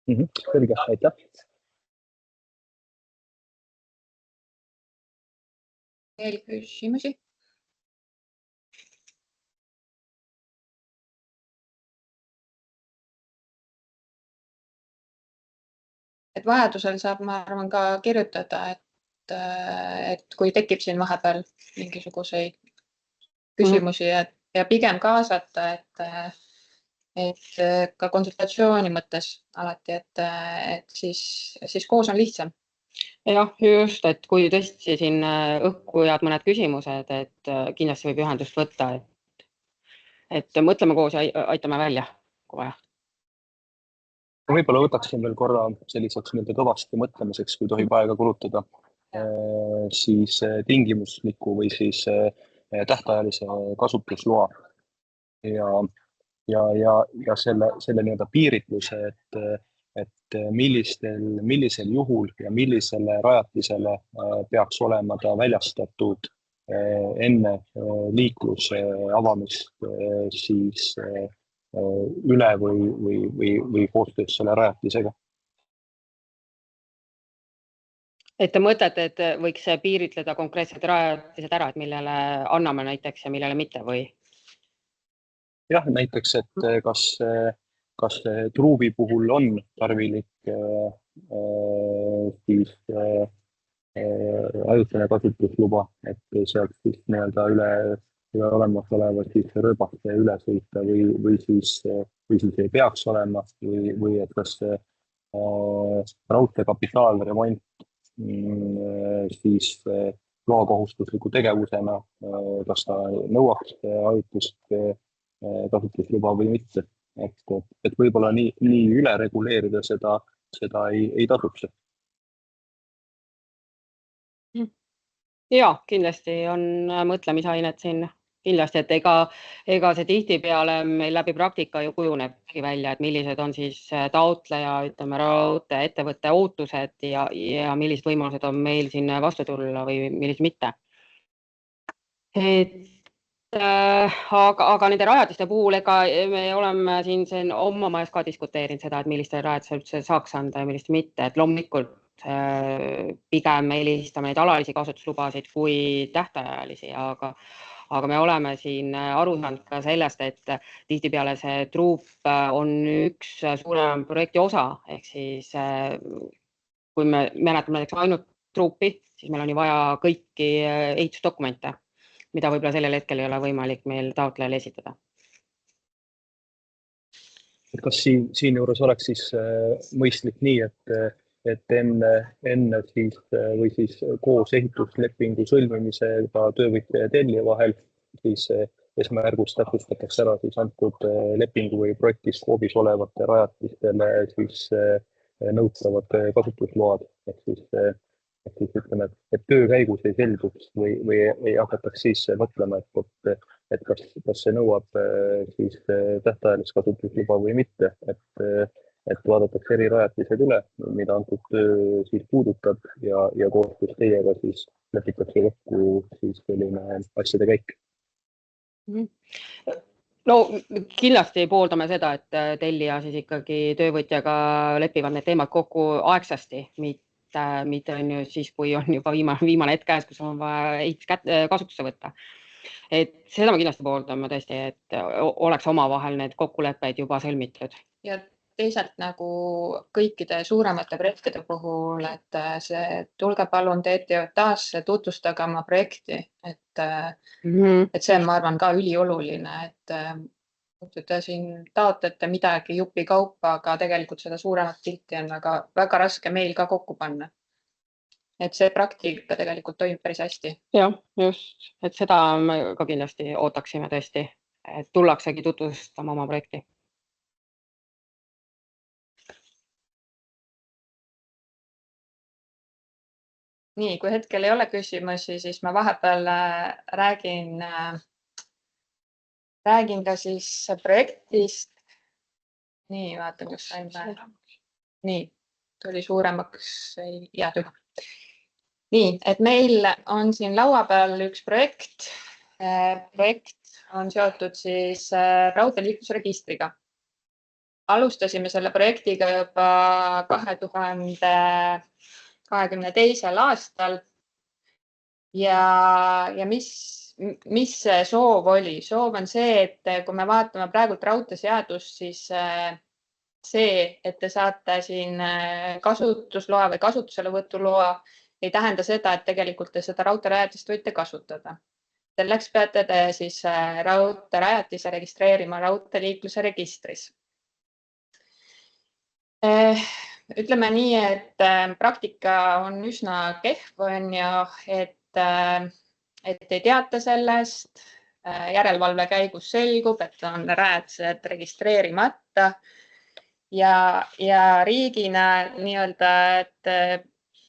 Selge, aitäh. Veel küsimusi? Et vajadusel saab, ma arvan, ka kirjutada, et kui tekib siin vahepeal mingisuguseid küsimusi ja pigem kaasata, et ka konsultatsiooni mõttes alati, et siis koos on lihtsam. Jah, just, et kui tõesti siin õhku jäävad mõned küsimused, et kindlasti võib ühendust võtta, et mõtleme koos ja aitame välja, kui vaja. Võib-olla võtaksin veel korra selliseks kõvasti mõtlemiseks, kui tohib aega kulutada, siis tingimusliku või siis tähtajalise kasutusloa ja selle piiritluse, et millisel juhul ja millisele rajatisele peaks olema ta väljastatud enne liikluse avamist siis üle või koostöös selle rajatisega. Et te mõtlete, et võiks piiritleda konkreetsed rajatised ära, et millele anname näiteks ja millele mitte või? Jah, näiteks, et kas truubi puhul on tarvilik siis ajutine kasutusluba, et sealt siis üle olemasoleva siis rööbaste üle sõita või siis ei peaks olema või et kas raudtee kapitaalremont siis loakohustusliku tegevusena, kas ta nõuaks ajutist kasutusluba või mitte. Et võib-olla nii üle reguleerida seda ei tasuks. Ja, kindlasti on mõtlemisainet siin. Kindlasti, et ega see tihtipeale meil läbi praktika ju kujunebki välja, et millised on siis taotleja, ütleme, raudtee ettevõtte ootused ja millised võimalused on meil siin vastu tulla või millised mitte. Aga nende rajatiste puhul, ega me oleme siin oma majas ka diskuteerinud seda, et milliste rajatise üldse saaks anda ja millist mitte, et loomulikult pigem eelistame neid alalisi kasutuslubasid kui tähtajalisi, aga me oleme siin aru saanud ka sellest, et tihtipeale see truup on üks suurem projekti osa, ehk siis kui me mäletame näiteks ainult truupi, siis meil on ju vaja kõiki ehitusdokumente, mida võib-olla sellel hetkel ei ole võimalik meil taotlejale esitada. Kas siin juures oleks siis mõistlik nii, et enne siis või siis koos ehituslepingu sõlmimisega töövõtja ja tellija vahel siis esmajärgus täpsustatakse ära siis antud lepingu või projektis koobis olevate rajatistele siis nõutavad kasutusload. Ehk siis ütleme, et töö käigus ei selguks või ei hakataks siis mõtlema, et kas see nõuab siis tähtajalist kasutusluba või mitte, et vaadatakse eri rajatised üle, mida antud töö siis puudutab ja koostöös teiega siis lepitakse kokku siis selline asjade käik. No kindlasti pooldame seda, et tellija siis ikkagi töövõtjaga lepivad need teemad kokku aegsasti, mitte on ju siis, kui on juba viimane hetk käes, kus on vaja ehitus kasutusse võtta. Et seda me kindlasti pooldame tõesti, et oleks omavahel need kokkuleppeid juba sõlmitud. Ja teisalt nagu kõikide suuremate projektide puhul, et tulge palun TTJA-sse, tutvustage oma projekti, et see on, ma arvan, ka ülioluline, et te siin taotlete midagi jupi kaupa, aga tegelikult seda suuremat pilti on väga raske meil ka kokku panna. Et see praktika tegelikult toimib päris hästi. Jah, just, et seda me ka kindlasti ootaksime tõesti, et tullaksegi tutvustama oma projekti. Nii, kui hetkel ei ole küsimusi, siis ma vahepeal räägin ka siis projektist. Nii, vaatan, kus sain päeva. Nii, tuli suuremaks. Nii, et meil on siin laua peal üks projekt. Projekt on seotud siis raudteeliiklusregistriga. Alustasime selle projektiga juba 2022. aastal ja mis see soov oli? Soov on see, et kui me vaatame praegult raudteeseadust, siis see, et te saate siin kasutusloa või kasutuselevõtuloa, ei tähenda seda, et tegelikult te seda raudteerajatist võite kasutada. Selleks peate te siis raudteerajatise registreerima raudteeliikluse registris. Ütleme nii, et praktika on üsna kehv, et ei teata sellest. Järelevalve käigus selgub, et on rajatised registreerimata ja riigina nii-öelda, et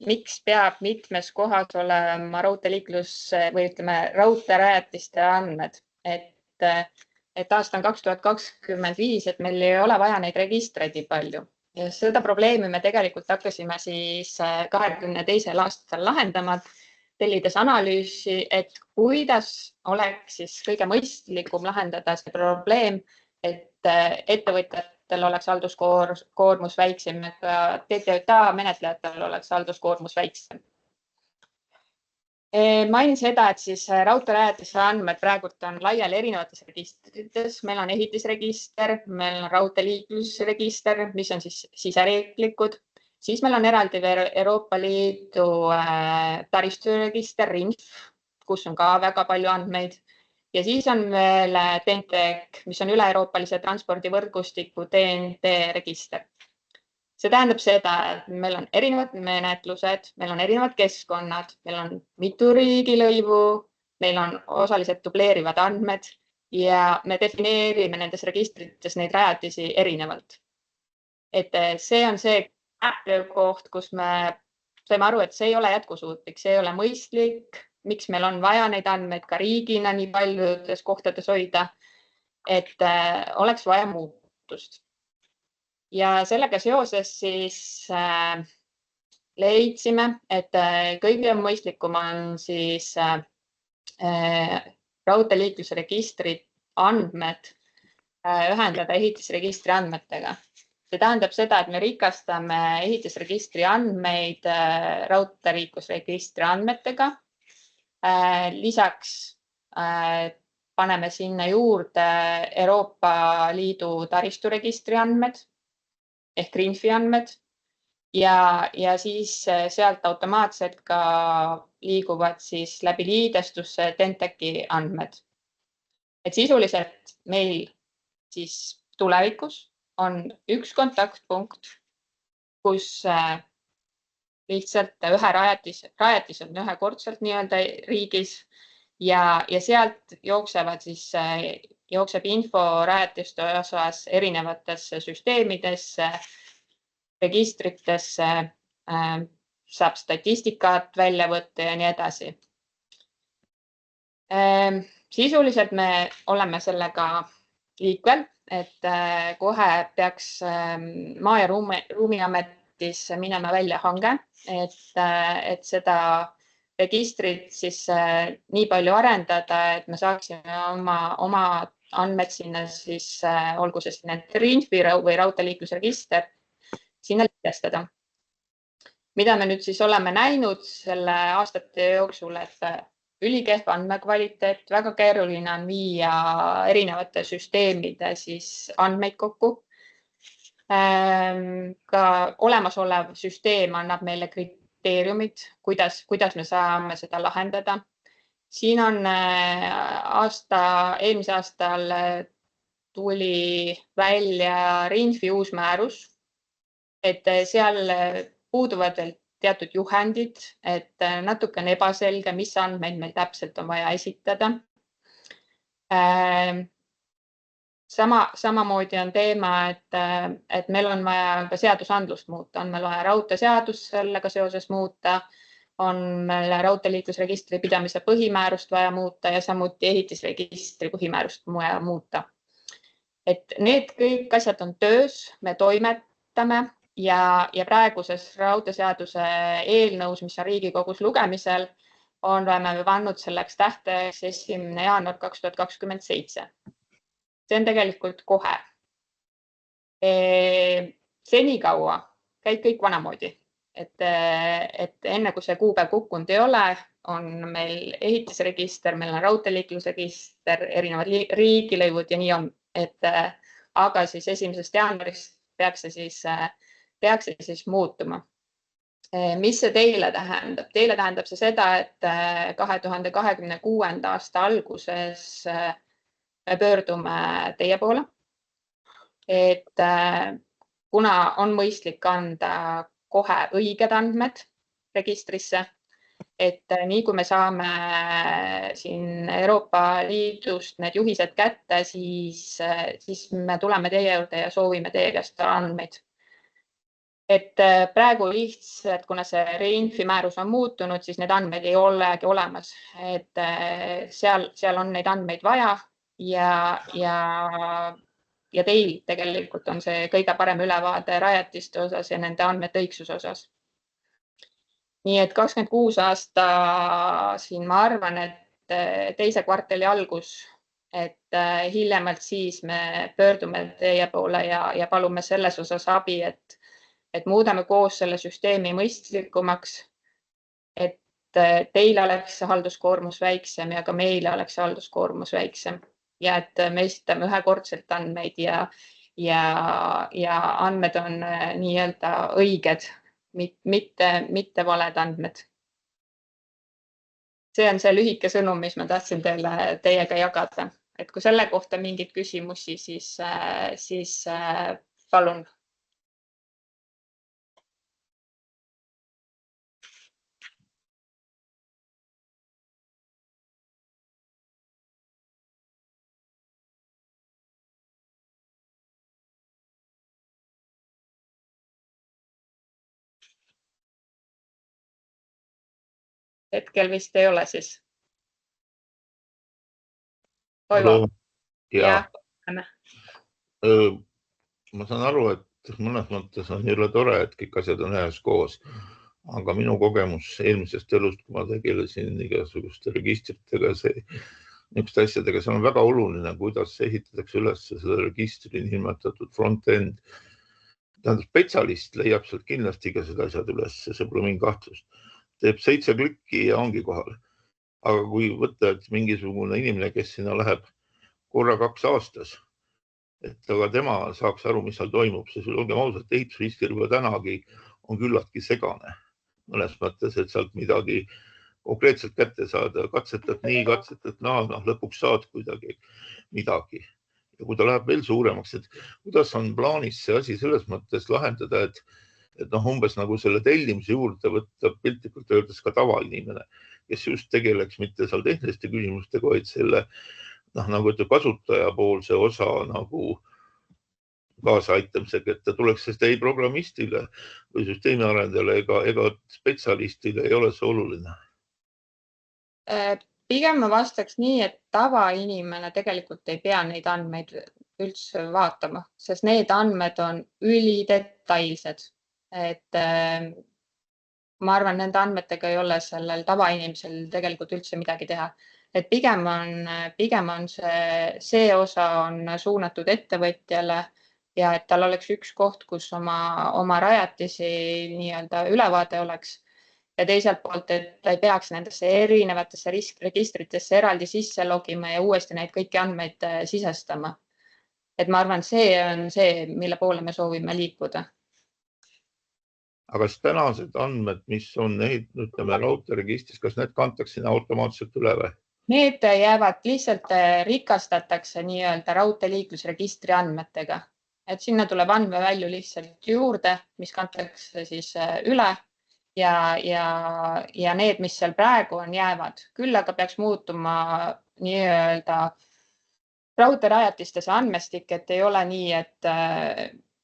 miks peab mitmes kohas olema raudteeliiklus või ütleme raudteerajatiste andmed, et aasta on 2025, et meil ei ole vaja neid registreid nii palju. Ja seda probleemi me tegelikult hakkasime siis 2022. aastal lahendama, tellides analüüsi, et kuidas oleks siis kõige mõistlikum lahendada see probleem, et ettevõtjatel oleks halduskoormus väiksem, et ka TTJA menetlejatel oleks halduskoormus väiksem. Mainin seda, et siis raudteerajatise andmed praegult on laiali erinevates registrites. Meil on ehitisregister, meil on raudteeliiklusregister, mis on siis siseriiklikud. Siis meil on eraldi veel Euroopa Liidu taristuregister RINF, kus on ka väga palju andmeid. Ja siis on veel TEN-T, mis on üle-euroopalise transpordivõrgustiku TNT register. See tähendab seda, et meil on erinevad menetlused, meil on erinevad keskkonnad, meil on mitu riigilõivu, meil on osaliselt dubleerivad andmed ja me defineerime nendes registrites neid rajatisi erinevalt. Et see on see koht, kus me saime aru, et see ei ole jätkusuutlik, see ei ole mõistlik, miks meil on vaja neid andmeid ka riigina nii paljudes kohtades hoida, et oleks vaja muutust. Ja sellega seoses siis leidsime, et kõige mõistlikum on siis raudteeliiklusregistri andmed ühendada ehitisregistri andmetega. See tähendab seda, et me rikastame ehitisregistri andmeid raudteeliiklusregistri andmetega. Lisaks paneme sinna juurde Euroopa Liidu taristuregistri andmed ehk RINFi andmed ja siis sealt automaatselt ka liiguvad siis läbi liidestusse TEN-T-i andmed. Et sisuliselt meil siis tulevikus on üks kontaktpunkt, kus lihtsalt ühe rajatis on ühekordselt nii-öelda riigis ja sealt jookseb info rajatiste osas erinevatesse süsteemidesse, registritesse, saab statistikat välja võtta ja nii edasi. Sisuliselt me oleme sellega liikvel, et kohe peaks Maa- ja Ruumiametis minema välja hange, et seda registrit siis nii palju arendada, et me saaksime oma andmed sinna siis, olgu see need RINFi või raudteeliiklusregister, sinna liidestada. Mida me nüüd siis oleme näinud selle aastate jooksul, et ülikehv andmekvaliteet, väga keeruline on viia erinevate süsteemide siis andmeid kokku. Ka olemasolev süsteem annab meile kriteeriumid, kuidas me saame seda lahendada. Siin on eelmise aastal tuli välja RINFi uus määrus, et seal puuduvad veel teatud juhendid, et natuke on ebaselge, mis andmeid meil täpselt on vaja esitada. Samamoodi on teema, et meil on vaja ka seadusandlust muuta, on meil vaja raudteeseadust sellega seoses muuta, on meil raudteeliiklusregistri pidamise põhimäärust vaja muuta ja samuti ehitisregistri põhimäärust vaja muuta. Et need kõik asjad on töös, me toimetame ja praeguses raudteeseaduse eelnõus, mis on Riigikogus lugemisel, oleme pannud selleks tähtajaks 1. jaanuar 2027. See on tegelikult kohe. Senikaua käib kõik vanamoodi, et enne kui see kuupäev kukkunud ei ole, on meil ehitisregister, meil on raudteeliiklusregister, erinevad riigilõivud ja nii on. Aga siis 1. jaanuarist peaks see siis muutuma. Mis see teile tähendab? Teile tähendab see seda, et 2026. aasta alguses me pöördume teie poole, et kuna on mõistlik anda kohe õiged andmed registrisse, et nii kui me saame siin Euroopa Liidust need juhised kätte, siis me tuleme teie juurde ja soovime teie käest andmeid. Et praegu lihtsalt, kuna see Reinfi määrus on muutunud, siis need andmeid ei olegi olemas, et seal on neid andmeid vaja ja teil tegelikult on see kõige parem ülevaade rajatiste osas ja nende andmete õigsuse osas. Nii et 26 aasta siin ma arvan, et teise kvartali algus, et hiljemalt siis me pöördume teie poole ja palume selles osas abi, et muudame koos selle süsteemi mõistlikumaks, et teil oleks halduskoormus väiksem ja ka meile oleks halduskoormus väiksem ja et me esitame ühekordselt andmeid ja andmed on nii-öelda õiged, mitte valed andmed. See on see lühike sõnum, mis ma tahtsin teiega jagada, et kui selle kohta mingeid küsimusi, siis palun. Hetkel vist ei ole siis. Toivo. Ja. Ma saan aru, et mõnes mõttes on jälle tore, et kõik asjad on ühes koos. Aga minu kogemus eelmisest elust, kui ma tegelesin igasuguste registritega, niisuguste asjadega, see on väga oluline, kuidas ehitatakse üles selle registri nimetatud front-end. Tähendab, spetsialist leiab sealt kindlasti ka seda asjad üles, see pole mingi kahtlust. Teeb 7 klikki ja ongi kohal. Aga kui võtta, et mingisugune inimene, kes sinna läheb korra 2 aastas, et aga tema saaks aru, mis seal toimub, siis olgem ausalt, ehitusregister juba tänagi on küllaltki segane. Mõnes mõttes, et sealt midagi konkreetselt kätte saada, katsetad nii, katsetad naa, lõpuks saad kuidagi midagi. Ja kui ta läheb veel suuremaks, et kuidas on plaanis see asi selles mõttes lahendada, et umbes nagu selle tellimise juurde võtta piltlikult öeldes ka tavainimene, kes just tegeleks mitte seal tehniliste küsimustega, vaid selle nagu kasutaja poolse osa nagu kaasaaitamisega, et ta tuleks, sest ei programmistile või süsteemiarendajale ega spetsialistile ei ole see oluline. Pigem ma vastaks nii, et tavainimene tegelikult ei pea neid andmeid üldse vaatama, sest need andmed on ülidetailsed. Et ma arvan, nende andmetega ei ole sellel tavainimesel tegelikult üldse midagi teha. Et pigem on see osa on suunatud ettevõtjale ja et tal oleks üks koht, kus oma rajatisi nii-öelda ülevaade oleks. Ja teiselt poolt, et ta ei peaks nendesse erinevatesse registritesse eraldi sisse logima ja uuesti neid kõiki andmeid sisestama. Et ma arvan, see on see, mille poole me soovime liikuda. Aga kas tänased andmed, mis on raudteeregistris, kas need kantakse automaatselt üle või? Need jäävad lihtsalt rikastatakse nii-öelda raudteeliiklusregistri andmetega. Et sinna tuleb andmevälju lihtsalt juurde, mis kantakse siis üle ja need, mis seal praegu on, jäävad. Küll aga peaks muutuma nii-öelda raudteerajatistes andmestik, et ei ole nii, et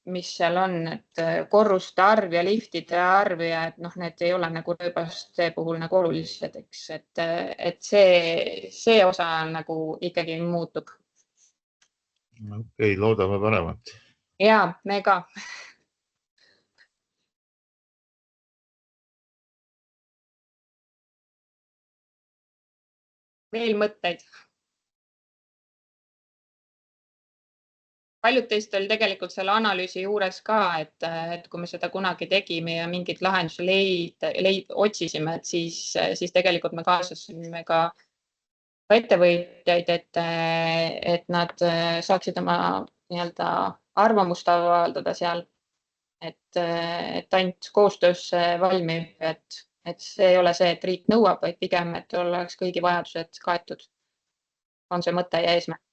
mis seal on, et korruste arv ja liftide arv ja et need ei ole nagu rööbaste puhul nagu olulised, eks, et see osa nagu ikkagi muutub. Okei, loodame paremat. Ja, me ka. Veel mõtteid. Paljud teist oli tegelikult selle analüüsi juures ka, et kui me seda kunagi tegime ja mingid lahendusi otsisime, et siis tegelikult me kaasasime ka ettevõtjaid, et nad saaksid oma nii-öelda arvamust avaldada seal, et ainult koostöös valmib, et see ei ole see, et riik nõuab, vaid pigem, et oleks kõigi vajadused kaetud. On see mõte ja eesmärk.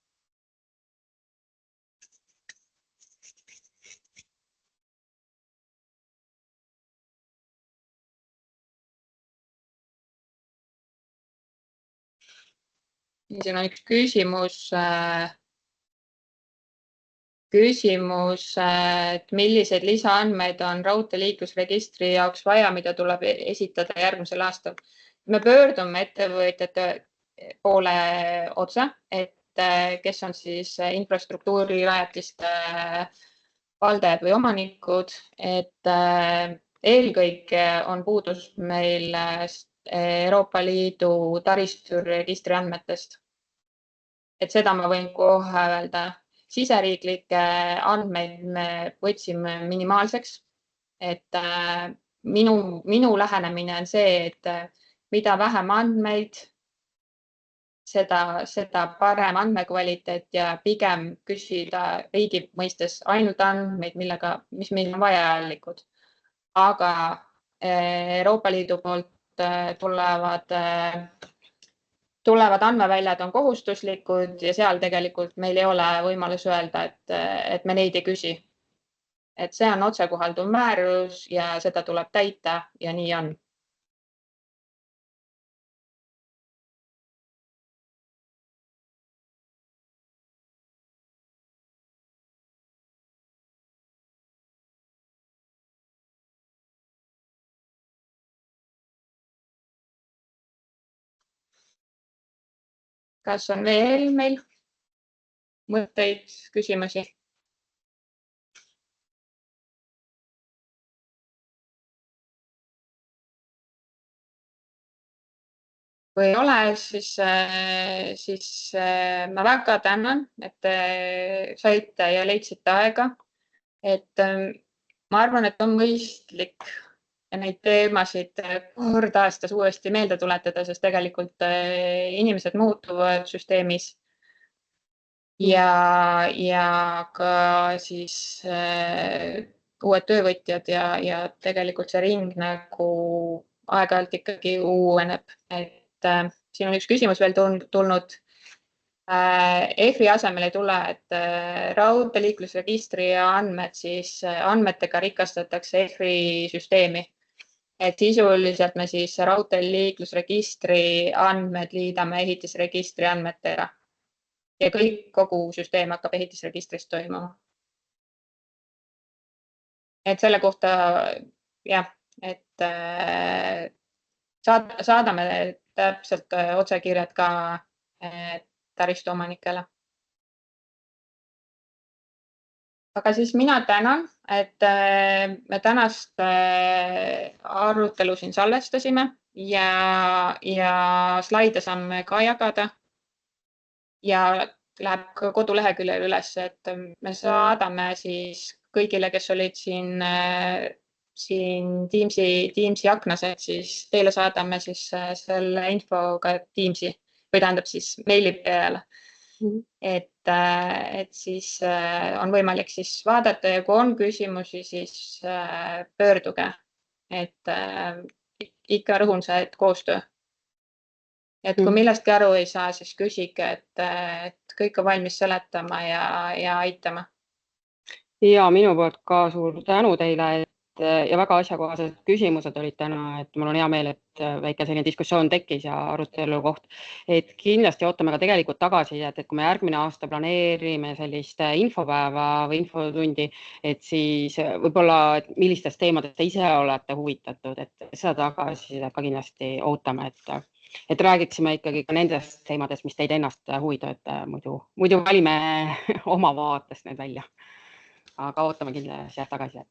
siin on üks küsimus, et milliseid lisaandmeid on raudteeliiklusregistri jaoks vaja, mida tuleb esitada järgmisel aastal. Me pöördume ettevõtjate poole otse, et kes on siis infrastruktuurirajatiste valdajad või omanikud, et eelkõige on puudus meil Euroopa Liidu taristuregistri andmetest. Et seda ma võin kohe öelda. Siseriiklikke andmeid me võtsime minimaalseks, et minu lähenemine on see, et mida vähem andmeid, seda parem andmekvaliteet ja pigem küsida riigi mõistes ainult andmeid, mis meil on vajalikud. Aga Euroopa Liidu poolt tulevad andmeväljad on kohustuslikud ja seal tegelikult meil ei ole võimalus öelda, et me neid ei küsi. Et see on otsekohalduv määrus ja seda tuleb täita ja nii on. Kas on veel meil mõtteid, küsimusi? Kui ei ole, siis ma väga tänan, et te saite ja leidsite aega. Et ma arvan, et on mõistlik neid teemasid kord aastas uuesti meelde tuletada, sest tegelikult inimesed muutuvad süsteemis ja ka siis uued töövõtjad ja tegelikult see ring nagu aeg-ajalt ikkagi uueneb. Et siin on üks küsimus veel tulnud. EFRi asemel ei tule, et raudteeliiklusregistri andmed siis andmetega rikastatakse EFRi süsteemi. Et sisuliselt me siis raudteeliiklusregistri andmed liidame ehitisregistri andmetega. Ja kogu süsteem hakkab ehitisregistrist toimuma. Et selle kohta, jah, et saadame täpselt otsekirjad ka taristuomanikele. Aga siis mina tänan, et me tänast arutelu siin salvestasime ja slaide saame ka jagada ja läheb ka koduleheküljel üles, et me saadame siis kõigile, kes olid siin Teamsi aknas, et siis teile saadame siis selle info ka Teamsi või tähendab siis meili peale. Et siis on võimalik siis vaadata ja kui on küsimusi, siis pöörduge. Et ikka rõhun see, et koostöö. Et kui millestki aru ei saa, siis küsige, et kõik on valmis seletama ja aitama. Ja minu poolt ka suur tänu teile ja väga asjakohased küsimused olid täna, et mul on hea meel, et väike selline diskussioon tekkis ja arutelu koht. Et kindlasti ootame ka tegelikult tagasi, et kui me järgmine aasta planeerime sellist infopäeva või infotundi, et siis võib-olla millistest teemadest te ise olete huvitatud, et seda tagasi ka kindlasti ootame, et räägiksime ikkagi ka nendest teemadest, mis teid ennast huvitavad, muidu valime oma vaatest need välja. Aga ootame kindlasti tagasi.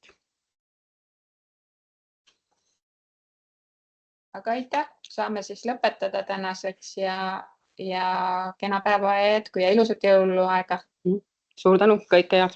Aga aitäh, saame siis lõpetada tänaseks ja kena päeva jätku ja ilusat jõuluaega. Suur tänu, kõike head!